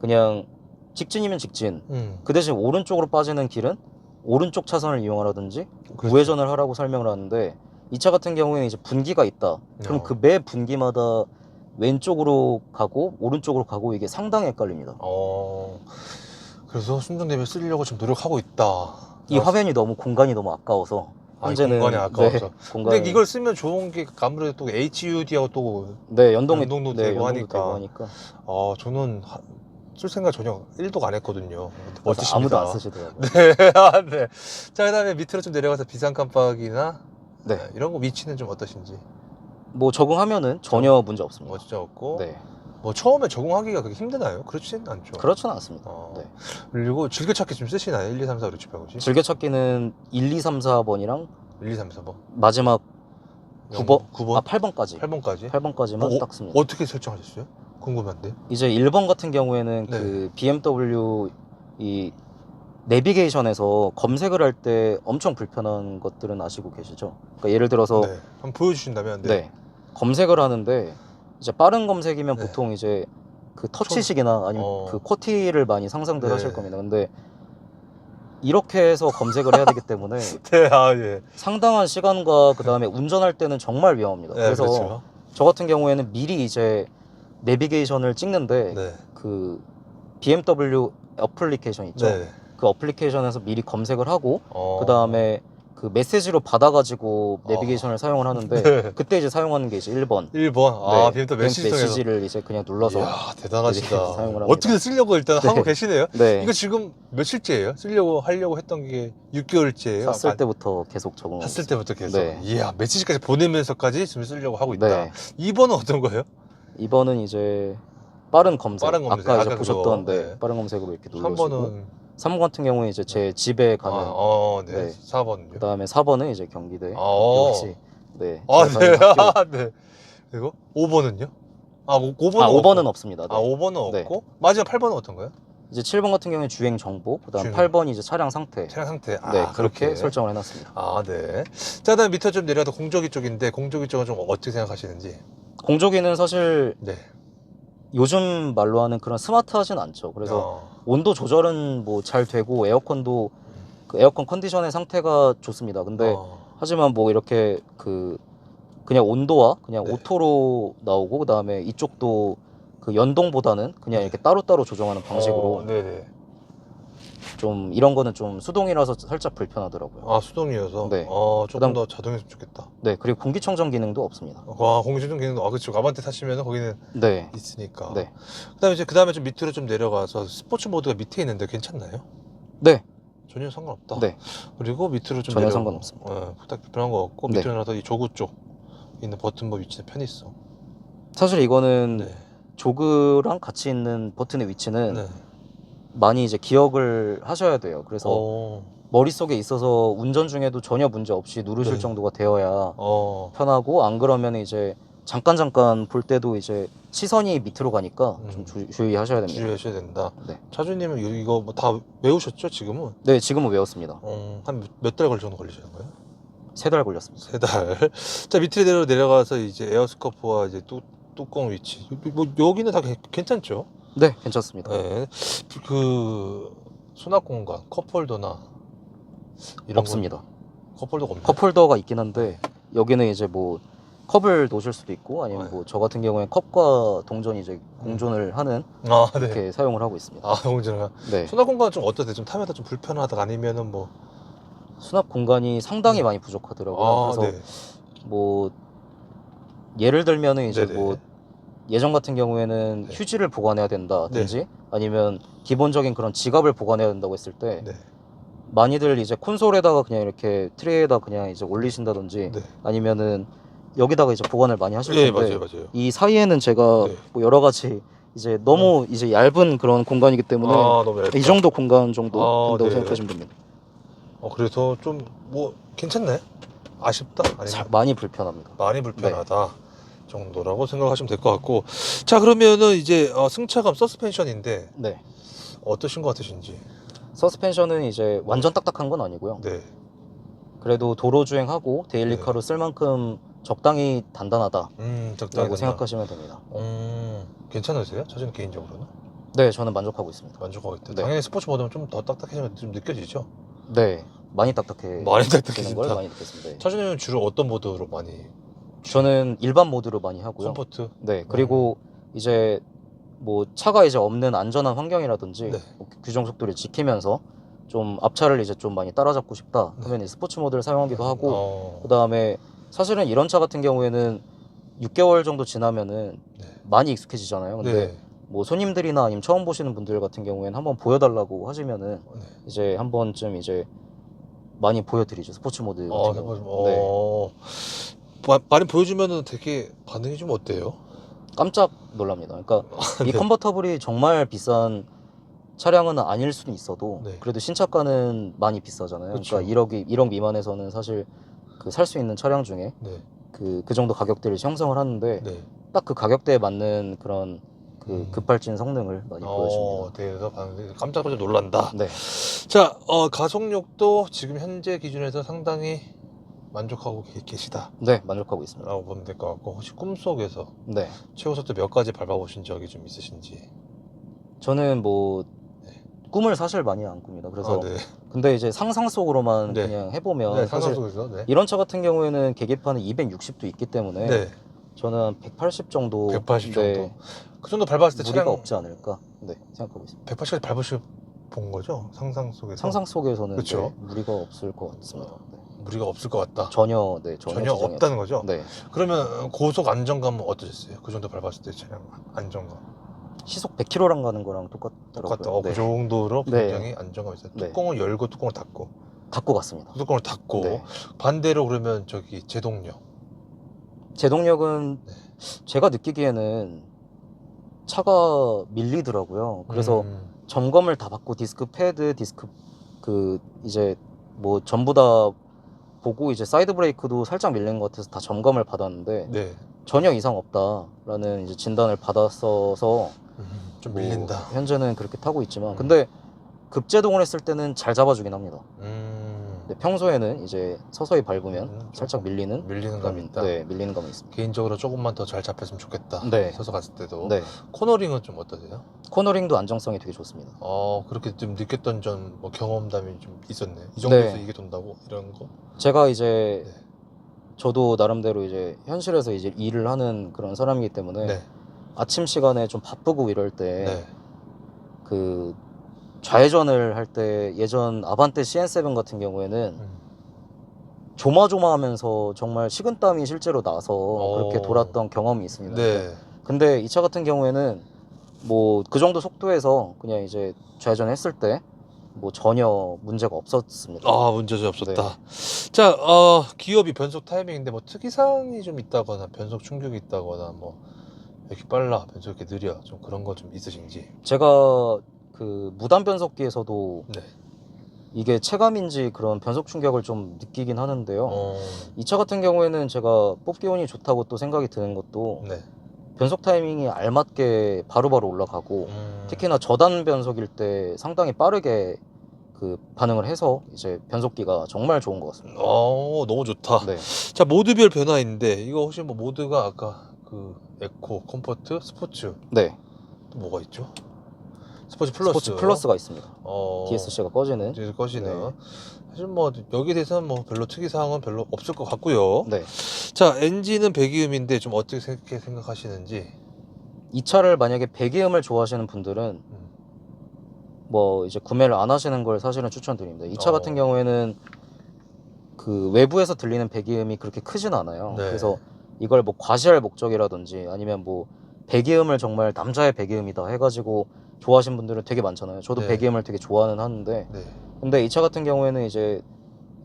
그냥 직진이면 직진. 그 대신 오른쪽으로 빠지는 길은 오른쪽 차선을 이용하라든지 그렇죠. 우회전을 하라고 설명을 하는데 이 차 같은 경우에는 이제 분기가 있다. 그럼 그 매 분기마다 왼쪽으로 가고 오른쪽으로 가고 이게 상당히 헷갈립니다. 그래서 순정 내비를 쓰려고 지금 노력하고 있다. 이 화면이 너무 공간이 너무 아까워서 이 현재는 공간이 아까워서. 네, 공간이 근데 이걸 쓰면 좋은 게 아무래도 또 HUD하고 또 네, 연동도 되고 되고 하니까. 하니까 저는 쓸 생각 전혀 1도 안 했거든요. 그래서 아무도 안 쓰시더라고요. 네. 네. 자, 그다음에 밑으로 좀 내려가서 비상 깜빡이나 네. 이런 거 위치는 좀 어떠신지? 뭐 적응하면은 전혀 문제 없습니다. 진짜 없고. 네, 뭐 처음에 적응하기가 그렇게 힘드나요? 그렇지는 않죠. 그렇지는 않습니다. 네. 그리고 즐겨찾기 좀 쓰시나요? 1, 2, 3, 4, 5, 6, 7, 8, 9, 10? 즐겨찾기는 1, 2, 3, 4번이랑 1, 2, 3, 4번. 마지막 9번, 9번? 아 8번까지 8번까지? 8번까지만 딱 씁니다. 어떻게 설정하셨어요? 궁금한데. 이제 1번 같은 경우에는 네. 그 BMW 이 내비게이션에서 검색을 할 때 엄청 불편한 것들은 아시고 계시죠? 그러니까 예를 들어서 네. 한번 보여주신다면. 네. 검색을 하는데 이제 빠른 검색이면 네. 보통 이제 그 터치식이나 아니면 그 쿼티를 많이 상상들 네. 하실 겁니다. 근데 이렇게 해서 검색을 해야 되기 때문에 네, 예. 상당한 시간과 그 다음에 운전할 때는 정말 위험합니다. 네, 그래서 그렇죠. 저 같은 경우에는 미리 이제 내비게이션을 찍는데 네. 그 BMW 어플리케이션 있죠? 네. 그 어플리케이션에서 미리 검색을 하고 그 그 다음에 그 메시지로 받아가지고 내비게이션을 사용을 하는데 네. 그때 이제 사용하는 게 이제 1번 1번. BMW 메시지 통해서. 메시지를 이제 그냥 눌러서 이야, 대단하시다. 내비게이션 사용을 합니다. 어떻게 쓰려고 일단 네. 하고 계시네요. 네. 이거 지금 며칠째예요? 하려고 했던 게 6개월째예요? 샀을 때부터 계속 적응. 샀을 때부터 계속. 네. 이야, 메시지까지 보내면서까지 지금 쓰려고 하고 있다. 네. 2번은 어떤 거예요? 2번은 이제 빠른 검색. 빠른 검색. 아까 이제 아까 보셨던 그거. 네, 네. 빠른 검색으로 이렇게 누르시고. 3번은 3번 같은 경우는 이제 제 집에 가는. 네. 네. 4번은요? 그다음에 4번은 이제 경기대. 아. 역시. 네. 네. 제가 가는 학교. 네. 그리고 5번은요? 5번은 아, 5번은 없습니다. 네. 5번은 네. 없고 마지막 8번은 어떤 거예요? 이제 7번 같은 경우는 주행 정보, 그다음 주행. 8번이 이제 차량 상태. 차량 상태. 네, 그렇게 설정을 해놨습니다. 네. 자, 다음 밑으로 좀 내려가도 공조기 쪽인데 공조기 쪽은 좀 어떻게 생각하시는지? 공조기는 사실 네. 요즘 말로 하는 그런 스마트하진 않죠. 그래서 온도 조절은 뭐 잘 되고 에어컨도 그 에어컨 컨디션의 상태가 좋습니다. 근데 하지만 뭐 이렇게 그냥 온도와 그냥 네. 오토로 나오고 그다음에 이쪽도 그 연동보다는 그냥 네. 이렇게 따로따로 조정하는 방식으로 네네. 좀 이런 거는 좀 수동이라서 살짝 불편하더라고요. 수동이어서. 네. 조금 그다음- 더 자동이었으면 좋겠다. 네, 그리고 공기청정 기능도 없습니다. 공기조정 기능도 그렇죠. 아반떼 타시면 거기는 네. 있으니까. 네. 그다음에 좀 밑으로 좀 내려가서 스포츠 모드가 밑에 있는데 괜찮나요? 네. 전혀 상관없다. 네. 그리고 밑으로 좀 전혀 내려가고. 상관없습니다. 딱 불편한 거 없고 네. 밑으로 내려가서 이 조구 쪽 있는 버튼버 위치는 편히 있어. 사실 이거는 네. 조그랑 같이 있는 버튼의 위치는 네. 많이 이제 기억을 하셔야 돼요. 그래서 머릿속에 있어서 운전 중에도 전혀 문제 없이 누르실 네. 정도가 되어야 어. 편하고, 안 그러면 이제 잠깐 볼 때도 이제 시선이 밑으로 가니까 좀 주의하셔야 됩니다. 주의하셔야 된다. 네. 차주님은 이거 뭐 다 외우셨죠 지금은? 네, 지금은 외웠습니다. 한 몇 달 정도 걸리시는 거예요? 3달 걸렸습니다. 3달. 자, 밑으로 내려가서 이제 에어스커프와 이제 뚜껑 위치. 뭐 여기는 다 괜찮죠? 네, 괜찮습니다. 네. 그 수납 공간, 컵홀더나 이런 없습니다. 컵홀더가 없나요? 컵홀더가 있긴 한데 여기는 이제 뭐 컵을 놓으실 수도 있고, 아니면 네. 뭐 저 같은 경우에 컵과 동전이 이제 공존을 하는 네. 이렇게 사용을 하고 있습니다. 동전을. 네. 수납 공간은 좀 어떠세요? 좀 타면서 좀 불편하다 아니면은 뭐. 수납 공간이 상당히 많이 부족하더라고요. 그래서 네. 뭐 예를 들면은 이제 네네. 뭐 예전 같은 경우에는 네. 휴지를 보관해야 된다든지 아니면 기본적인 그런 지갑을 보관해야 된다고 했을 때 네. 많이들 이제 콘솔에다가 그냥 이렇게 트레이에다 그냥 이제 올리신다든지 네. 아니면은 여기다가 이제 보관을 많이 하실 네, 텐데 맞아요. 이 사이에는 제가 네. 뭐 여러 가지 이제 너무 이제 얇은 그런 공간이기 때문에 너무 얇다. 이 정도 공간 정도 된다고 네. 생각하시면 됩니다. 그래서 좀 뭐 괜찮네. 아쉽다. 아니면 많이 불편합니다. 많이 불편하다 정도라고 생각하시면 될 것 같고. 자, 그러면은 이제 승차감 서스펜션인데 네. 어떠신 것 같으신지. 서스펜션은 이제 완전 딱딱한 건 아니고요. 네. 그래도 도로 주행하고 데일리카로 쓸 만큼 적당히 단단하다라고 적당히 생각하시면 됩니다. 괜찮으세요? 차주님 개인적으로는? 네, 저는 만족하고 있습니다. 만족하고 있다. 네. 당연히 스포츠 모드는 좀 더 딱딱해지면 좀 느껴지죠? 네, 많이 딱딱해. 많이 지는 걸 딱딱해진다. 많이 느꼈습니다. 네. 차주님은 주로 어떤 모드로 많이 저는 일반 모드로 많이 하고요. 컴포트. 네, 그리고 이제 뭐 차가 이제 없는 안전한 환경이라든지 네. 뭐 규정 속도를 지키면서 좀 앞차를 이제 좀 많이 따라잡고 싶다 하면 이 스포츠 모드를 사용하기도 하고, 그다음에 사실은 이런 차 같은 경우에는 6개월 정도 지나면은 네. 많이 익숙해지잖아요. 근데 네. 뭐 손님들이나 아니면 처음 보시는 분들 같은 경우에는 한번 보여달라고 하시면은 네. 이제 한 번쯤 이제 많이 보여드리죠, 스포츠 모드 같은 경우. 네. 많이 보여주면은 되게 반응이 좀 어때요? 깜짝 놀랍니다. 그러니까 이 네. 컨버터블이 정말 비싼 차량은 아닐 수는 있어도 네. 그래도 신차가는 많이 비싸잖아요. 그쵸. 그러니까 1억 미만에서는 사실 그 살 수 있는 차량 중에 네. 그 정도 가격대를 형성을 하는데 네. 딱 그 가격대에 맞는 그런 그 급발진 성능을 많이 보여줍니다. 대해서 반응이 깜짝 놀란다. 네. 자, 가속력도 지금 현재 기준에서 상당히 만족하고 계시다. 네, 만족하고 있습니다. 라고 보면 될 것 같고, 혹시 꿈속에서 네. 최고 속도 몇 가지 밟아보신 적이 좀 있으신지? 저는 뭐 꿈을 사실 많이 안 꿉니다. 그래서 네. 근데 이제 상상 속으로만 네. 그냥 해보면 네, 사실 상상 속에서. 네. 이런 차 같은 경우에는 계기판은 260도 있기 때문에 네. 저는 한 180 정도 180 정도. 네, 그 정도 밟았을 때 무리가 차량 없지 않을까 생각하고 있습니다. 180까지 밟으실 본 거죠? 상상 속에서. 상상 속에서는 그쵸? 네, 무리가 없을 것 같습니다. 네. 무리가 없을 것 같다. 전혀 전혀 없다는 거죠? 네. 그러면 고속 안정감은 어떠셨어요? 그 정도 밟았을 때 차량 안정감. 시속 100km랑 가는 거랑 똑같더라고요. 똑같다. 네. 그 정도로 네. 굉장히 안정감이 있어요. 네. 뚜껑을 열고 뚜껑을 닫고. 닫고 갔습니다. 뚜껑을 닫고. 네. 반대로 그러면 저기 제동력. 제동력은 네. 제가 느끼기에는 차가 밀리더라고요. 그래서 점검을 다 받고 디스크 패드, 디스크 그 이제 뭐 전부 다 보고 이제 사이드 브레이크도 살짝 밀린 것 같아서 다 점검을 받았는데 네. 전혀 이상 없다라는 이제 진단을 받았어서 좀 뭐 밀린다. 현재는 그렇게 타고 있지만 근데 급제동을 했을 때는 잘 잡아주긴 합니다. 네, 평소에는 이제 서서히 밟으면 살짝 밀리는 감이 있다. 네, 밀리는 감이 있습니다. 개인적으로 조금만 더 잘 잡혔으면 좋겠다. 네. 서서 갔을 때도. 네. 코너링은 좀 어떠세요? 코너링도 안정성이 되게 좋습니다. 그렇게 좀 느꼈던 점, 뭐 경험담이 좀 있었네요. 이 정도에서 네. 이게 돈다고 이런 거? 제가 이제 네. 저도 나름대로 이제 현실에서 이제 일을 하는 그런 사람이기 때문에 네. 아침 시간에 좀 바쁘고 이럴 때 네. 그 좌회전을 할 때 예전 아반떼 CN7 같은 경우에는 조마조마하면서 정말 식은땀이 실제로 나서 그렇게 돌았던 경험이 있습니다. 네. 근데 이 차 같은 경우에는 뭐 그 정도 속도에서 그냥 이제 좌회전했을 때 뭐 전혀 문제가 없었습니다. 문제가 없었다. 자, 기업이 변속 타이밍인데 뭐 특이사항이 좀 있다거나 변속 충격이 있다거나 뭐 이렇게 빨라, 변속 이렇게 느려, 좀 그런 거 좀 있으신지? 제가 그 무단 변속기에서도 네. 이게 체감인지 그런 변속 충격을 좀 느끼긴 하는데요. 이 차 같은 경우에는 제가 뽑기 운이 좋다고 또 생각이 드는 것도 네. 변속 타이밍이 알맞게 바로바로 올라가고 특히나 저단 변속일 때 상당히 빠르게 그 반응을 해서 이제 변속기가 정말 좋은 것 같습니다. 너무 좋다. 네. 자, 모드별 변화인데 이거 혹시 뭐 모드가 아까 그 에코, 컴포트, 스포츠 네. 또 뭐가 있죠? 스포츠 플러스. 스포츠 플러스가 있습니다. DSC가 꺼지는. 뒤에서 꺼지는. 네. 사실 뭐 여기에 대해서는 뭐 별로 특이사항은 별로 없을 것 같고요. 네. 자, 엔진은 배기음인데 좀 어떻게 생각하시는지? 이 차를 만약에 배기음을 좋아하시는 분들은 뭐 이제 구매를 안 하시는 걸 사실은 추천드립니다. 이 차 같은 경우에는 그 외부에서 들리는 배기음이 그렇게 크진 않아요. 네. 그래서 이걸 뭐 과시할 목적이라든지 아니면 뭐 배기음을 정말 남자의 배기음이다 해가지고 좋아하시는 분들은 되게 많잖아요. 저도 네. 배기음을 되게 좋아는 하는데 네. 근데 이 차 같은 경우에는 이제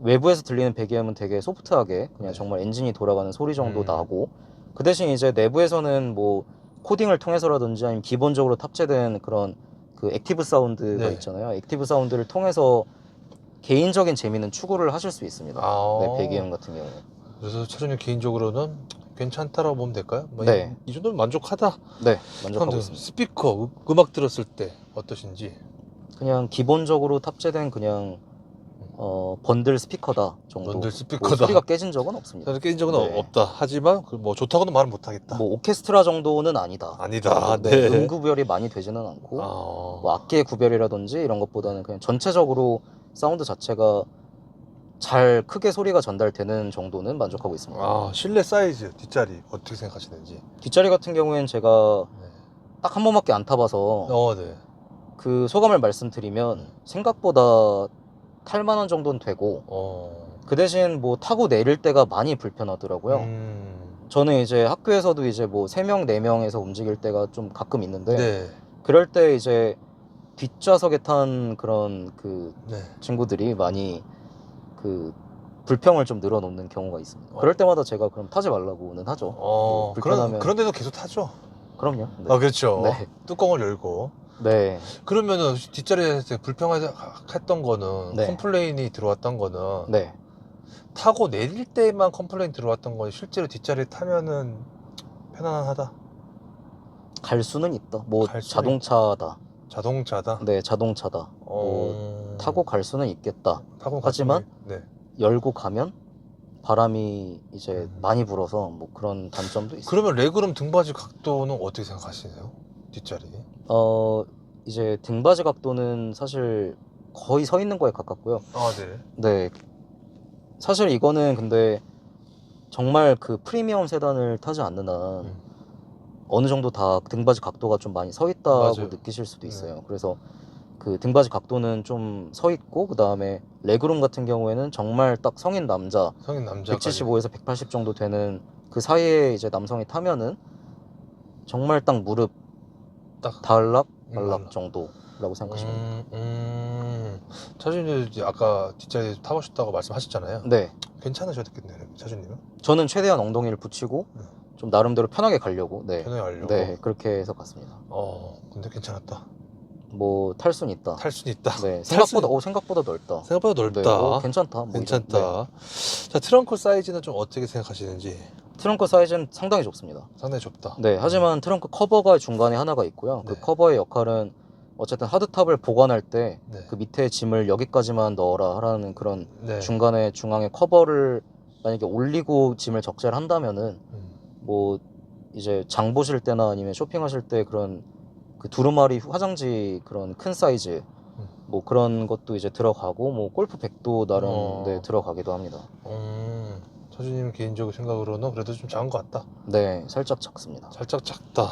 외부에서 들리는 배기음은 되게 소프트하게 그냥 네. 정말 엔진이 돌아가는 소리 정도 나고 그 대신 이제 내부에서는 뭐 코딩을 통해서라든지 아니면 기본적으로 탑재된 그런 그 액티브 사운드가 네. 있잖아요. 액티브 사운드를 통해서 개인적인 재미는 추구를 하실 수 있습니다. 네, 배기음 같은 경우는. 그래서 차주님 개인적으로는 괜찮다라고 보면 될까요? 뭐 네. 이 정도면 만족하다. 네, 만족하고 그런데 있습니다. 스피커, 음악 들었을 때 어떠신지? 그냥 기본적으로 탑재된 그냥 번들 스피커다 정도. 번들 스피커다. 뭐 소리가 깨진 적은 없습니다. 사실 깨진 적은 네. 없다. 하지만 뭐 좋다고는 말은 못하겠다. 뭐 오케스트라 정도는 아니다. 아니다. 네. 네. 구별이 많이 되지는 않고 뭐 악기의 구별이라든지 이런 것보다는 그냥 전체적으로 사운드 자체가 잘 크게 소리가 전달되는 정도는 만족하고 있습니다. 아, 실내 사이즈 뒷자리 어떻게 생각하시는지. 뒷자리 같은 경우에는 제가 네. 딱 한 번밖에 안 타봐서 네. 그 소감을 말씀드리면 생각보다 탈만한 정도는 되고 그 대신 뭐 타고 내릴 때가 많이 불편하더라고요. 저는 이제 학교에서도 이제 뭐 3명, 4명에서 움직일 때가 좀 가끔 있는데 네. 그럴 때 이제 뒷좌석에 탄 그런 그 네. 친구들이 많이 그 불평을 좀 늘어놓는 경우가 있습니다. 그럴 때마다 제가 그럼 타지 말라고는 하죠. 뭐 불편하면 그런데도 계속 타죠. 그럼요. 네. 아, 그렇죠. 네. 뚜껑을 열고. 네. 그러면은 뒷자리에서 불평했던 거는 네. 컴플레인이 들어왔던 거는 네. 타고 내릴 때만 컴플레인 들어왔던 건 실제로 뒷자리 타면은 편안하다. 갈 수는 있다. 뭐 갈 수는 자동차다. 자동차다. 네, 자동차다. 뭐 타고 갈 수는 있겠다. 타고 하지만 네. 열고 가면 바람이 이제 많이 불어서 뭐 그런 단점도 있어요. 그러면 레그룸 등받이 각도는 어떻게 생각하시나요? 뒷자리. 이제 등받이 각도는 사실 거의 서 있는 거에 가깝고요. 아, 네. 네. 사실 이거는 근데 정말 그 프리미엄 세단을 타지 않는 한 어느 정도 다 등받이 각도가 좀 많이 서 있다고 맞아요. 느끼실 수도 있어요. 그래서 그 등받이 각도는 좀 서 있고 그 다음에 레그룸 같은 경우에는 정말 딱 성인 남자 성인 남자까지 175에서 180 정도 되는 그 사이에 이제 남성이 타면은 정말 딱 무릎 딱 달락 말라. 말락 정도라고 생각하시면 돼요. 차주님 이제 아까 뒷자리 타보셨다고 말씀하셨잖아요. 네. 괜찮으셨겠네요, 차주님은? 저는 최대한 엉덩이를 붙이고 좀 나름대로 편하게 가려고 편하게 가려고. 네, 그렇게 해서 갔습니다. 근데 괜찮았다. 뭐 탈 수는 있다. 탈 수는 있다. 네, 탈 생각보다 넓다. 생각보다 넓다. 네, 괜찮다. 뭐 괜찮다. 자, 트렁크 사이즈는 좀 어떻게 생각하시는지. 트렁크 사이즈는 상당히 좁습니다. 상당히 좁다. 네, 하지만 트렁크 커버가 중간에 하나가 있고요. 네. 그 커버의 역할은 어쨌든 하드탑을 보관할 때 그 네. 밑에 짐을 여기까지만 넣어라 하라는 그런 네. 중앙에 커버를 만약에 올리고 짐을 적재를 한다면은 뭐 이제 장 보실 때나 아니면 쇼핑하실 때 그런 그 두루마리 화장지 그런 큰 사이즈 뭐 그런 것도 이제 들어가고 뭐 골프백도 나름 네, 들어가기도 합니다. 차주님 개인적으로 생각으로는 그래도 좀 작은 것 같다. 네, 살짝 작습니다. 살짝 작다.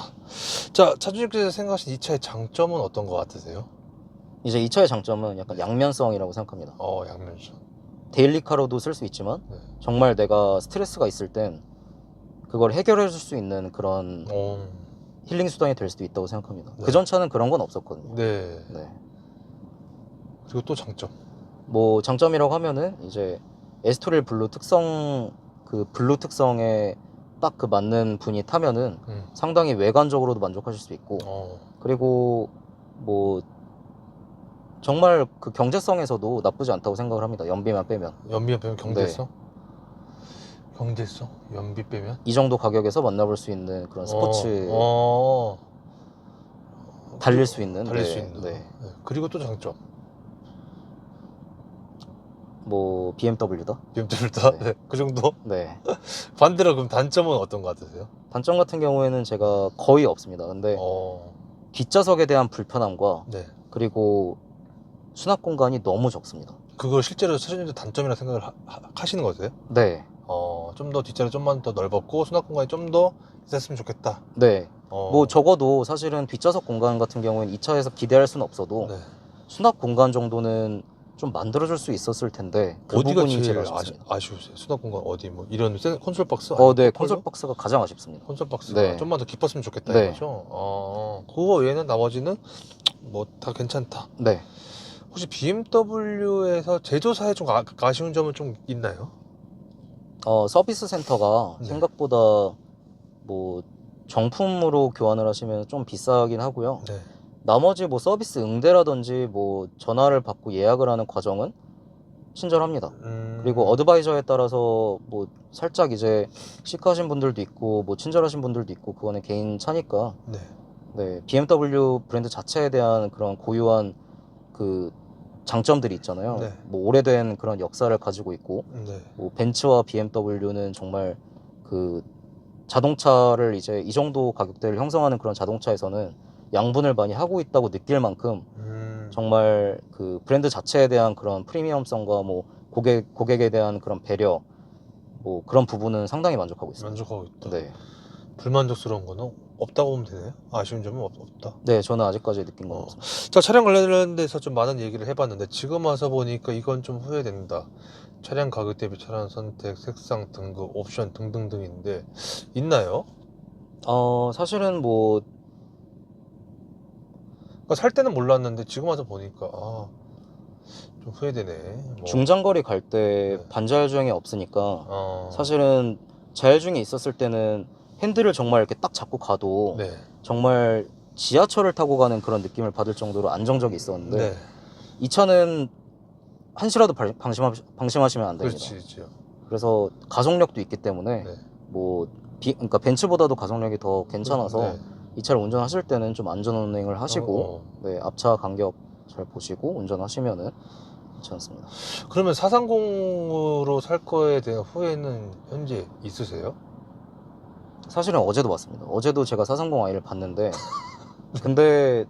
자, 차주님께서 생각하신 이 차의 장점은 어떤 것 같으세요? 이제 이 차의 장점은 약간 양면성이라고 생각합니다. 양면성. 데일리카로도 쓸 수 있지만 네. 정말 내가 스트레스가 있을 땐 그걸 해결해 줄 수 있는 그런 힐링 수단이 될 수도 있다고 생각합니다. 네. 그전 차는 그런 건 없었거든요. 네. 네. 그리고 또 장점. 뭐 장점이라고 하면은 이제 에스토릴 블루 특성에 딱 그 맞는 분이 타면은 상당히 외관적으로도 만족하실 수 있고 그리고 뭐 정말 그 경제성에서도 나쁘지 않다고 생각을 합니다. 연비만 빼면. 연비만 빼면 경제성? 경제성? 연비 빼면? 이 정도 가격에서 만나볼 수 있는 그런 스포츠 달릴 수 있는. 네. 그리고 또 장점. 뭐 BMW다. BMW다. 네. 네. 그 정도? 네. 반대로 그럼 단점은 어떤 것 같으세요? 단점 같은 경우에는 제가 거의 없습니다. 근데 뒷좌석에 대한 불편함과 네. 그리고 수납 공간이 너무 적습니다. 그걸 실제로 차주님도 단점이라 생각을 하시는 거세요? 네. 좀 더 뒷자리 좀만 더 넓었고 수납 공간이 좀 더 있었으면 좋겠다. 네. 뭐 적어도 사실은 뒷좌석 공간 같은 경우에는 이 차에서 기대할 수는 없어도 네. 수납 공간 정도는 좀 만들어줄 수 있었을 텐데 그 어디가 부분이 제일 아쉽습니다. 아쉬우세요? 수납 공간 어디 뭐 이런 콘솔 박스? 네, 콘솔 박스가 가장 아쉽습니다. 콘솔 박스가 네. 좀만 더 깊었으면 좋겠다 네. 이거죠. 그거 외에는 나머지는 뭐 다 괜찮다. 네. 혹시 BMW에서 제조사에 좀 아쉬운 점은 좀 있나요? 서비스 센터가 네. 생각보다 뭐 정품으로 교환을 하시면 좀 비싸긴 하고요. 네. 나머지 뭐 서비스 응대라든지 뭐 전화를 받고 예약을 하는 과정은 친절합니다. 그리고 어드바이저에 따라서 뭐 살짝 이제 시크하신 분들도 있고 뭐 친절하신 분들도 있고 그거는 개인 차니까. 네. 네, BMW 브랜드 자체에 대한 그런 고유한 그 장점들이 있잖아요. 네. 뭐 오래된 그런 역사를 가지고 있고 네. 뭐 벤츠와 BMW는 정말 그 자동차를 이제 이 정도 가격대를 형성하는 그런 자동차에서는 양분을 많이 하고 있다고 느낄 만큼 정말 그 브랜드 자체에 대한 그런 프리미엄성과 뭐 고객에 대한 그런 배려, 뭐 그런 부분은 상당히 만족하고 있습니다. 만족하고 있다. 네. 불만족스러운 거는 없다고 보면 되네요. 아쉬운 점은 없다. 네, 저는 아직까지 느낀 건 어. 없습니다. 자, 차량 관련돼서 좀 많은 얘기를 해봤는데 지금 와서 보니까 이건 좀 후회된다. 차량 가격 대비 차량 선택, 색상, 등급, 옵션 등등등인데 있나요? 사실은 뭐 그러니까 살 때는 몰랐는데 지금 와서 보니까 좀 후회되네. 뭐. 중장거리 갈 때 네. 반자율 주행이 없으니까 사실은 자율주행이 있었을 때는 핸들을 정말 이렇게 딱 잡고 가도 네. 정말 지하철을 타고 가는 그런 느낌을 받을 정도로 안정적이 있었는데 네. 이 차는 한시라도 방심하시면 안 됩니다. 그렇지. 그래서 가속력도 있기 때문에 네. 뭐 그러니까 벤츠보다도 가속력이 더 괜찮아서 네. 이 차를 운전하실 때는 좀 안전 운행을 하시고 네, 앞차 간격 잘 보시고 운전하시면은 괜찮습니다. 그러면 430으로 살 거에 대한 후회는 현재 있으세요? 사실은 어제도 봤습니다. 어제도 제가 430i를 봤는데 근데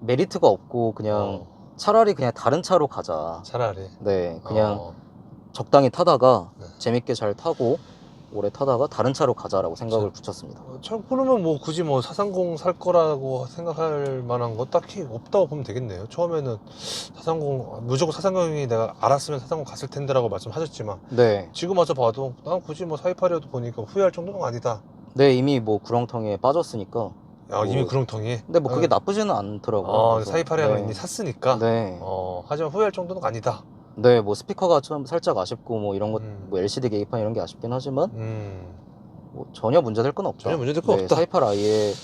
메리트가 없고 그냥 차라리 그냥 다른 차로 가자. 차라리. 네, 그냥 적당히 타다가 네. 재밌게 잘 타고 오래 타다가 다른 차로 가자라고 생각을 붙였습니다. 그러면 뭐 굳이 뭐 430 살 거라고 생각할 만한 거 딱히 없다고 보면 되겠네요. 처음에는 430 무조건 430이 내가 알았으면 430 갔을 텐데라고 말씀하셨지만 네. 지금 와서 봐도 난 굳이 뭐 428이어도 보니까 후회할 정도는 아니다. 네, 이미 뭐 구렁텅이에 빠졌으니까. 이미 구렁텅이. 근데 뭐 그게 나쁘지는 않더라고요. 428이라는 네. 이미 샀으니까. 네. 하지만 후회할 정도는 아니다. 네, 뭐 스피커가 좀 살짝 아쉽고 뭐 이런 것, 음. 뭐 LCD 계기판 이런 게 아쉽긴 하지만 음. 뭐 전혀 문제될 건 없죠. 전혀 문제될 건 네, 없다. 428i의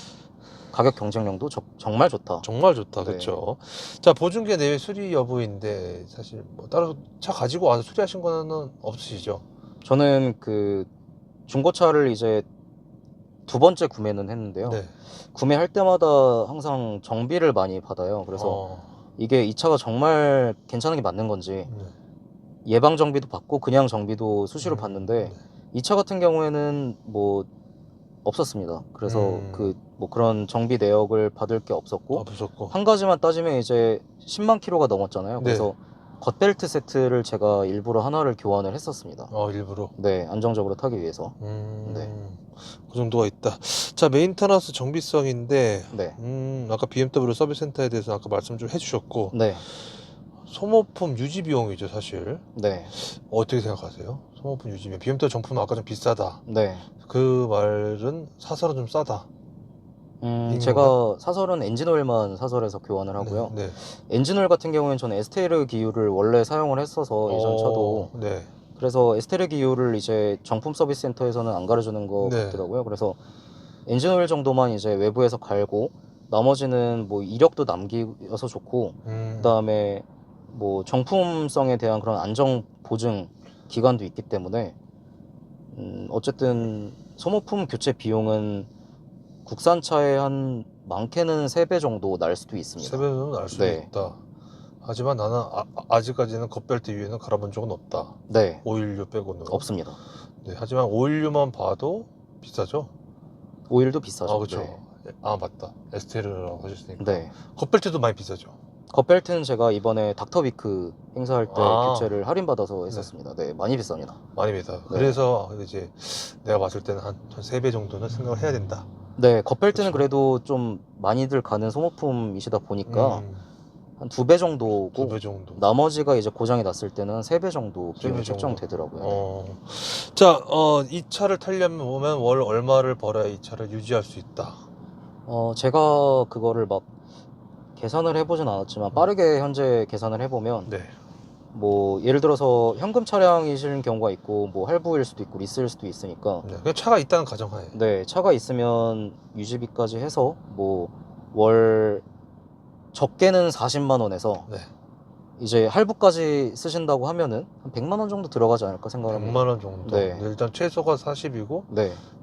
가격 경쟁력도 정말 좋다. 정말 좋다. 네. 그렇죠. 자, 보증기의 내외 수리 여부인데 사실 뭐 따로 차 가지고 와서 수리하신 거는 없으시죠? 저는 그 중고차를 이제 두 번째 구매는 했는데요. 네. 구매할 때마다 항상 정비를 많이 받아요. 그래서 이게 이 차가 정말 괜찮은 게 맞는 건지 네. 예방 정비도 받고 그냥 정비도 수시로 받는데 네. 이 차 같은 경우에는 뭐 없었습니다. 그래서 뭐 그런 정비 내역을 받을 게 없었고 무섭고. 한 가지만 따지면 이제 10만 킬로가 넘었잖아요. 그래서 겉벨트 세트를 제가 일부러 하나를 교환을 했었습니다. 일부러. 네, 안정적으로 타기 위해서. 네. 그 정도가 있다. 자, 메인터너스 정비성인데 네. 아까 BMW 서비스 센터에 대해서 아까 말씀 좀 해주셨고 네. 소모품 유지 비용이죠, 사실. 네. 어떻게 생각하세요? 소모품 유지 비용. BMW 정품은 아까 좀 비싸다. 네. 그 말은 사설은 좀 싸다. 제가 사설은 엔진오일만 사설에서 교환을 하고요. 네. 엔진오일 같은 경우에는 저는 에스테르 기유를 원래 사용을 했어서 이전 차도. 네. 그래서 에스테르 기유를 이제 정품 서비스 센터에서는 안 가려주는 것 같더라고요. 그래서 엔진오일 정도만 이제 외부에서 갈고 나머지는 뭐 이력도 남기어서 좋고 그다음에 뭐 정품성에 대한 그런 안정 보증 기간도 있기 때문에 어쨌든 소모품 교체 비용은 국산차에 한 많게는 3배 정도 날 수도 있습니다. 3배는 날 수도 있다. 하지만 나는 아직까지는 겉벨트 위에는 갈아본 적은 없다. 네. 516 빼고는 없습니다. 네. 하지만 516만 봐도 비싸죠? 오일도 비싸죠. 그렇죠. 네. 맞다. 에스테르라고 하셨으니까. 네. 겉벨트도 많이 비싸죠. 겉벨트는 제가 이번에 닥터비크 행사할 때 교체를 할인받아서 했었습니다. 네, 많이 비쌉니다. 많이 비싸. 그래서 이제 내가 봤을 때는 한 3배 정도는 생각을 해야 된다. 네, 겉벨트는 그래도 좀 많이들 가는 소모품이시다 보니까 한 2배 정도고 2배 정도. 나머지가 이제 고장이 났을 때는 3배 정도 비용이 책정되더라고요. 자, 이 차를 타려면 보면 월 얼마를 벌어야 이 차를 유지할 수 있다. 제가 그거를 막 계산을 해보진 않았지만 빠르게 현재 계산을 해보면 뭐 예를 들어서 현금 차량이실 경우가 있고 뭐 할부일 수도 있고 리스일 수도 있으니까 그냥 차가 있다는 가정하에 네, 차가 있으면 유지비까지 해서 뭐 월 적게는 40만 원에서 이제 할부까지 쓰신다고 하면은 한 100만 원 정도 들어가지 않을까 생각합니다. 100만 원 정도. 일단 최소가 40이고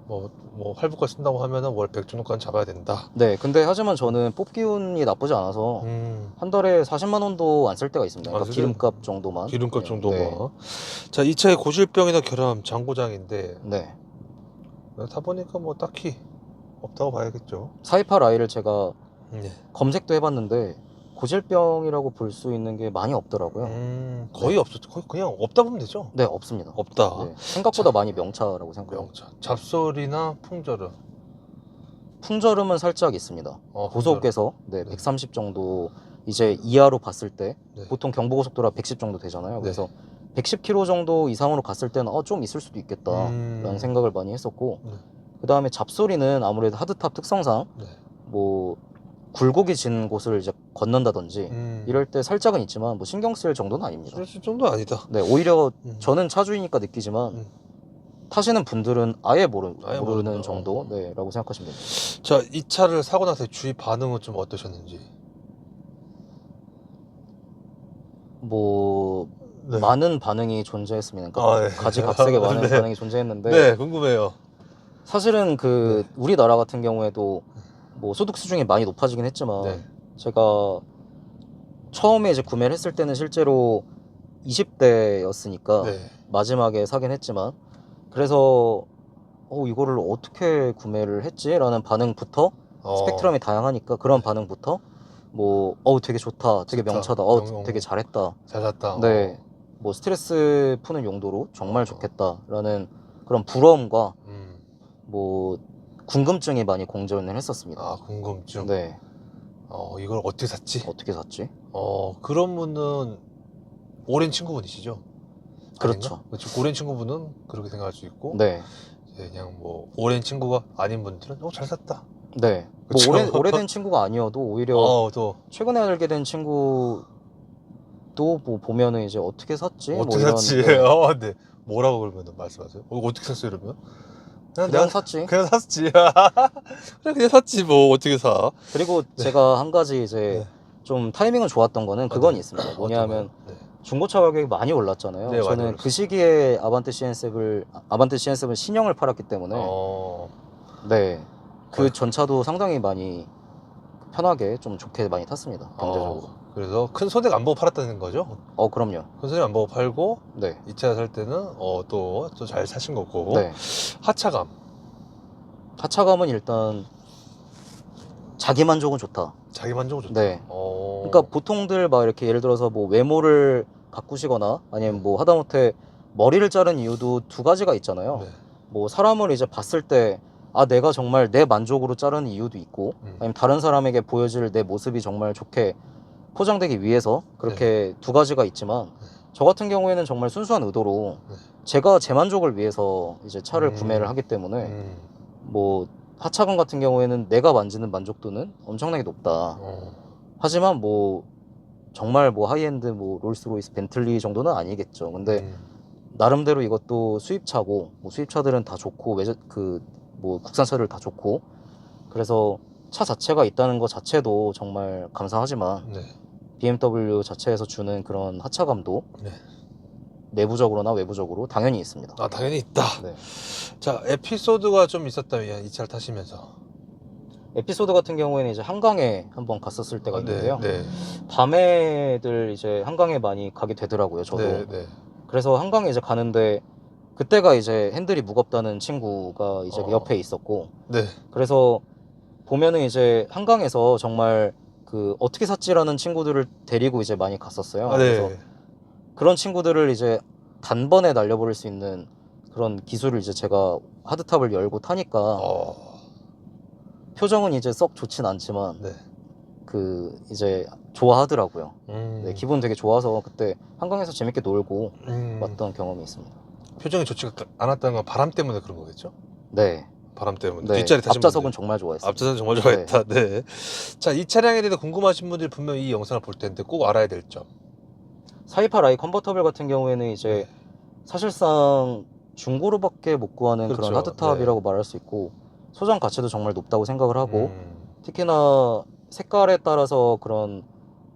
뭐 할부까지 쓴다고 하면은 월 100 정도까지 잡아야 된다. 네, 근데 하지만 저는 뽑기운이 나쁘지 않아서 한 달에 40만 원도 안 쓸 때가 있습니다. 그러니까 기름값 정도만. 기름값 정도만. 자, 이 차의 고질병이나 결함, 장고장인데 타보니까 뭐 딱히 없다고 봐야겠죠. 428i를 제가 검색도 해봤는데 고질병이라고 볼 수 있는 게 많이 없더라고요. 거의 네. 없었죠. 거의 그냥 없다 보면 되죠. 네, 없습니다. 없다. 네, 생각보다 많이 명차라고 생각합니다. 명차. 잡소리나 풍절음. 풍절음은 살짝 있습니다. 풍절음. 고속에서 네, 네. 130 정도 이제 이하로 봤을 때 네. 보통 경부고속도로 110 정도 되잖아요. 네. 그래서 110km 정도 이상으로 갔을 때는 좀 있을 수도 있겠다라는 생각을 많이 했었고, 네. 그 다음에 잡소리는 아무래도 하드탑 특성상 네. 뭐 굴곡이 진 곳을 이제 건넌다든지 이럴 때 살짝은 있지만 뭐 신경 쓸 정도는 아닙니다. 쓸 정도 아니다. 네, 오히려 음. 저는 차주이니까 느끼지만 음. 타시는 분들은 아예 모르는 모른다. 정도 라고 생각하시면 됩니다. 자, 이 차를 사고 나서 주위 반응은 좀 어떠셨는지? 뭐 네. 많은 반응이 존재했습니다. 그러니까 네. 가지각색의 많은 네. 반응이 존재했는데 네, 궁금해요. 사실은 그 네. 우리나라 같은 경우에도 뭐 소득 수준이 많이 높아지긴 했지만 네. 제가 처음에 이제 구매를 했을 때는 실제로 20대였으니까 네. 마지막에 사긴 했지만, 그래서 이거를 어떻게 구매를 했지? 라는 반응부터 스펙트럼이 다양하니까 그런 반응부터 뭐 되게 좋다, 되게 좋다. 명차다, 되게 잘했다, 잘 샀다. 네, 뭐 스트레스 푸는 용도로 정말 좋겠다라는 그런 부러움과 뭐 궁금증이 많이 공존을 했었습니다. 궁금증. 네. 이걸 어떻게 샀지? 어떻게 샀지? 그런 분은 오랜 친구분이시죠? 그렇죠. 그렇죠. 오랜 친구분은 그렇게 생각할 수 있고, 네. 그냥 뭐 오랜 친구가 아닌 분들은 잘 샀다. 네. 그쵸? 뭐 오래된 친구가 아니어도 오히려 또 최근에 알게 된 친구도 뭐 보면은 이제 어떻게 샀지? 어떻게 뭐 샀지? 이런, 네. 뭐라고 그러면 말씀하세요? 어떻게 샀어요, 이러면? 그냥 샀지. 그냥 샀지. 그냥 샀지, 뭐 어떻게 사? 그리고 제가 한 가지 이제 네. 좀 타이밍은 좋았던 거는 그건 네. 있습니다. 뭐냐면 네. 중고차 가격이 많이 올랐잖아요. 네, 많이 저는 올랐어요. 그 시기에 아반떼 CN7 신형을 팔았기 때문에 네, 그 전차도 상당히 많이 편하게 좀 좋게 많이 탔습니다. 경제적으로. 그래서 큰 손해가 안 보고 팔았다는 거죠? 그럼요. 큰 손해 안 보고 팔고, 네. 이 차 살 때는 또 잘 사신 거고. 네. 하차감. 하차감은 일단 자기 만족은 좋다. 자기 만족은 좋다. 네. 그러니까 보통들 막 이렇게 예를 들어서 뭐 외모를 가꾸시거나 아니면 뭐 하다못해 머리를 자른 이유도 두 가지가 있잖아요. 네. 뭐 사람을 이제 봤을 때 내가 정말 내 만족으로 자르는 이유도 있고, 아니면 다른 사람에게 보여질 내 모습이 정말 좋게 포장되기 위해서 그렇게 두 가지가 있지만, 저 같은 경우에는 정말 순수한 의도로 제가 제 만족을 위해서 이제 차를 구매를 하기 때문에 뭐 하차감 같은 경우에는 내가 만지는 만족도는 엄청나게 높다. 하지만 뭐 정말 뭐 하이엔드 뭐 롤스로이스 벤틀리 정도는 아니겠죠. 근데 나름대로 이것도 수입차고, 뭐 수입차들은 다 좋고 뭐 국산차들 다 좋고, 그래서 차 자체가 있다는 것 자체도 정말 감사하지만 BMW 자체에서 주는 그런 하차감도 내부적으로나 외부적으로 당연히 있습니다. 당연히 있다. 네. 자, 에피소드가 좀 있었다면 이 차를 타시면서. 에피소드 같은 경우에는 이제 한강에 한번 갔었을 때가 있는데요. 네. 밤에들 이제 한강에 많이 가게 되더라고요, 저도. 네. 그래서 한강에 이제 가는데 그때가 이제 핸들이 무겁다는 친구가 이제 옆에 있었고, 네. 그래서 보면은 이제 한강에서 정말 어떻게 샀지라는 친구들을 데리고 이제 많이 갔었어요. 그래서 그런 친구들을 이제 단번에 날려버릴 수 있는 그런 기술을 이제 제가 하드탑을 열고 타니까 표정은 이제 썩 좋진 않지만 이제 좋아하더라고요. 네, 기분 되게 좋아서 그때 한강에서 재밌게 놀고 왔던 경험이 있습니다. 표정이 좋지가 않았다는 건 바람 때문에 그런 거겠죠? 네. 바람 때문에. 네. 뒷자리 타신 앞좌석은 분들. 정말 좋아했어요. 앞좌석은 정말 좋아했다. 네. 자, 이 차량에 대해서 궁금하신 분들이 분명 이 영상을 볼 텐데 꼭 알아야 될 점. 428i 컨버터블 같은 경우에는 이제 사실상 중고로밖에 못 구하는 그렇죠. 그런 하드탑이라고 말할 수 있고, 소장 가치도 정말 높다고 생각을 하고, 특히나 색깔에 따라서 그런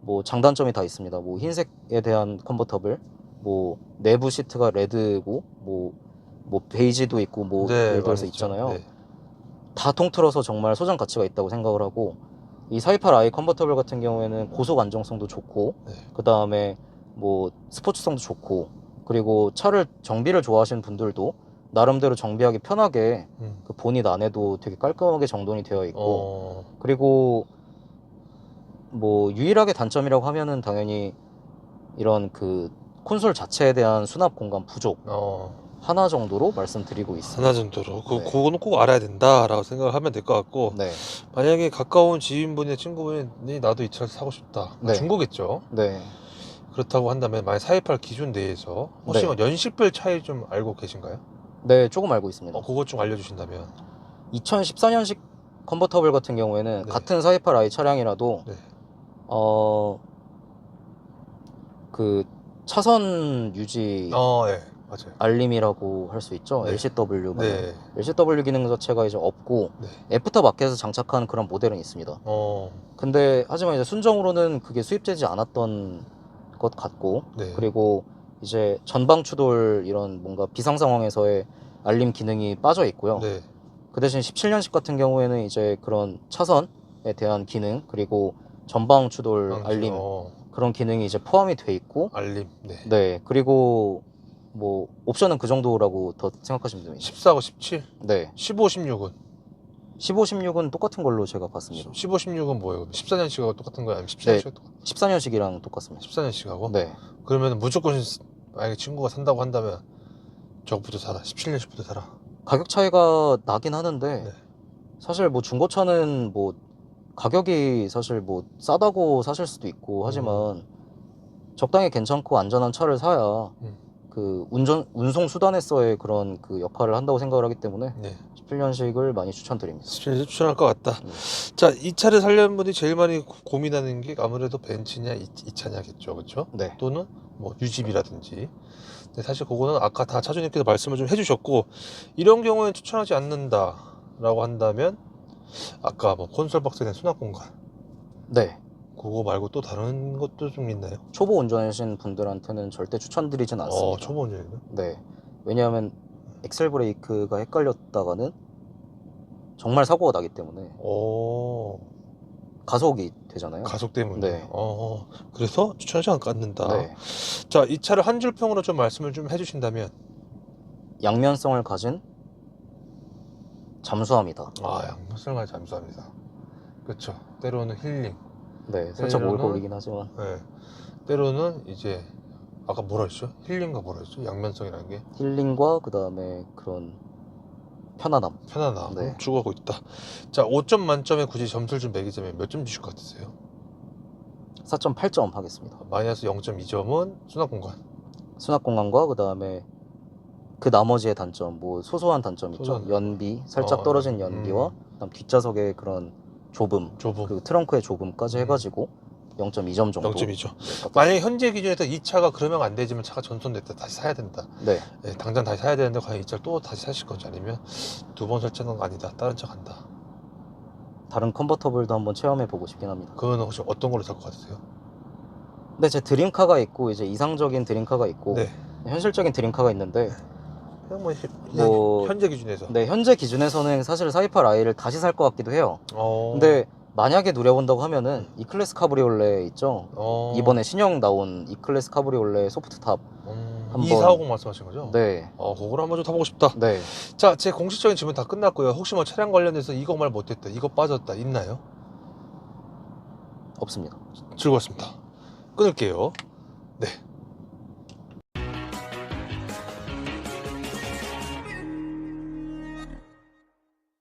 뭐 장단점이 다 있습니다. 뭐 흰색에 대한 컨버터블, 뭐 내부 시트가 레드고 뭐 베이지도 있고 뭐 예를 들어서 있잖아요. 다 통틀어서 정말 소장 가치가 있다고 생각을 하고, 이 428i 컨버터블 같은 경우에는 고속 안정성도 좋고, 그 다음에 뭐 스포츠성도 좋고, 그리고 차를 정비를 좋아하시는 분들도 나름대로 정비하기 편하게 그 보닛 안에도 되게 깔끔하게 정돈이 되어 있고, 그리고 뭐 유일하게 단점이라고 하면은 당연히 이런 그 콘솔 자체에 대한 수납 공간 부족 하나 정도로 말씀드리고 있습니다. 하나 정도로 네. 그거는 꼭 알아야 된다라고 생각을 하면 될 것 같고 네. 만약에 가까운 지인분이 친구분이 나도 이 차를 사고 싶다 네. 중고겠죠. 네. 그렇다고 그렇다고 한다면 만약 428 기준 내에서 혹시 네. 뭐 연식별 차이 좀 알고 계신가요? 네, 조금 알고 있습니다. 그것 좀 알려주신다면. 2014년식 컨버터블 같은 경우에는 네. 같은 428i 차량이라도 네. 그 차선 유지 네, 맞아요. 알림이라고 할 수 있죠. 네. LCW. 네. LCW 기능 자체가 이제 없고 네. 애프터 마켓에서 장착한 그런 모델은 있습니다. 근데 하지만 이제 순정으로는 그게 수입되지 않았던 것 같고, 네. 그리고 이제 전방 추돌 이런 뭔가 비상 상황에서의 알림 기능이 빠져 있고요. 네. 그 대신 17년식 같은 경우에는 이제 그런 차선에 대한 기능, 그리고 전방 추돌 알림 그런 기능이 이제 포함이 돼 있고, 알림. 네. 네, 그리고 뭐 옵션은 그 정도라고 더 생각하시면 됩니다. 14고 17? 네, 15, 16은? 15, 16은 똑같은 걸로 제가 봤습니다. 15, 16은 뭐예요? 14년식하고 똑같은 거야? 아니면 네. 14년식하고 똑같은 14년식이랑 똑같습니다. 14년식하고? 네, 그러면 무조건 만약에 친구가 산다고 한다면 저거부터 사라. 17년식부터 사라. 가격 차이가 나긴 하는데 네. 사실 뭐 중고차는 뭐 가격이 사실 뭐 싸다고 사실 수도 있고 하지만 적당히 괜찮고 안전한 차를 사야 그 운송 수단에서의 그런 그 역할을 한다고 생각을 하기 때문에 네. 17년식을 많이 추천드립니다. 17년식 추천할 것 같다. 자, 이 차를 살려는 분이 제일 많이 고민하는 게 아무래도 벤츠냐 이 차냐겠죠, 그렇죠? 네. 또는 뭐 유지비라든지. 근데 사실 그거는 아까 다 차주님께서 말씀을 좀 해주셨고 이런 경우에 추천하지 않는다라고 한다면 아까 뭐 콘솔 박스에 대한 수납 공간. 네. 그거 말고 또 다른 것도 좀 있나요? 초보 운전하신 분들한테는 절대 추천드리진 않습니다. 초보 운전이요? 네. 왜냐하면 엑셀 브레이크가 헷갈렸다가는 정말 사고가 나기 때문에 가속이 되잖아요. 가속 때문에. 네. 그래서 추천하지 않는다. 네. 자, 이 차를 한 줄 평으로 좀 말씀을 좀 해주신다면. 양면성을 가진 잠수함이다. 양면성을 잠수합니다. 그렇죠. 때로는 힐링. 네, 살짝 때로는- 올걸리긴 하지만 네. 때로는 이제 아까 뭐라 했죠? 힐링과 뭐라 했죠? 양면성이라는 게 힐링과 그 다음에 그런 편안함. 편안함 네. 추구하고 있다. 자, 5점 만점에 굳이 점수를 좀 매기자면 몇 점 주실 것 같으세요? 4.8점 하겠습니다. 마이너스 0.2점은 수납 공간. 수납 공간과 그 다음에 그 나머지의 단점, 뭐 소소한 단점 있죠. 소소한 연비, 살짝 떨어진 연비와 그다음 뒷좌석의 그런 좁음, 그 트렁크의 좁음까지 해가지고 0.2점 정도. 0.2점. 만약에 현재 기준에서 이 차가 그러면 안 되지만 차가 전손됐다 다시 사야 된다. 네. 네, 당장 다시 사야 되는데 과연 이 차를 또 다시 사실 건지 아니면 두 번 설치하는 거 아니다. 다른 차 간다. 다른 컨버터블도 한번 체험해 보고 싶긴 합니다. 그거는 혹시 어떤 걸로 살 것 같으세요? 근데 제 드림카가 있고 이제 이상적인 드림카가 있고 네. 현실적인 드림카가 있는데 그냥 뭐 뭐- 현재 기준에서. 네, 현재 기준에서는 사실 428i를 다시 살 것 같기도 해요. 어. 근데 만약에 노려본다고 하면은 E클래스 카브리올레 있죠? 이번에 신형 나온 E클래스 카브리올레 소프트탑. 한번- 2450 말씀하신 거죠? 네. 그걸 한번 좀 타보고 싶다. 네. 자, 제 공식적인 질문 다 끝났고요. 혹시 뭐 차량 관련해서 이거 말 못했다, 이거 빠졌다, 있나요? 없습니다. 즐거웠습니다. 끊을게요. 네.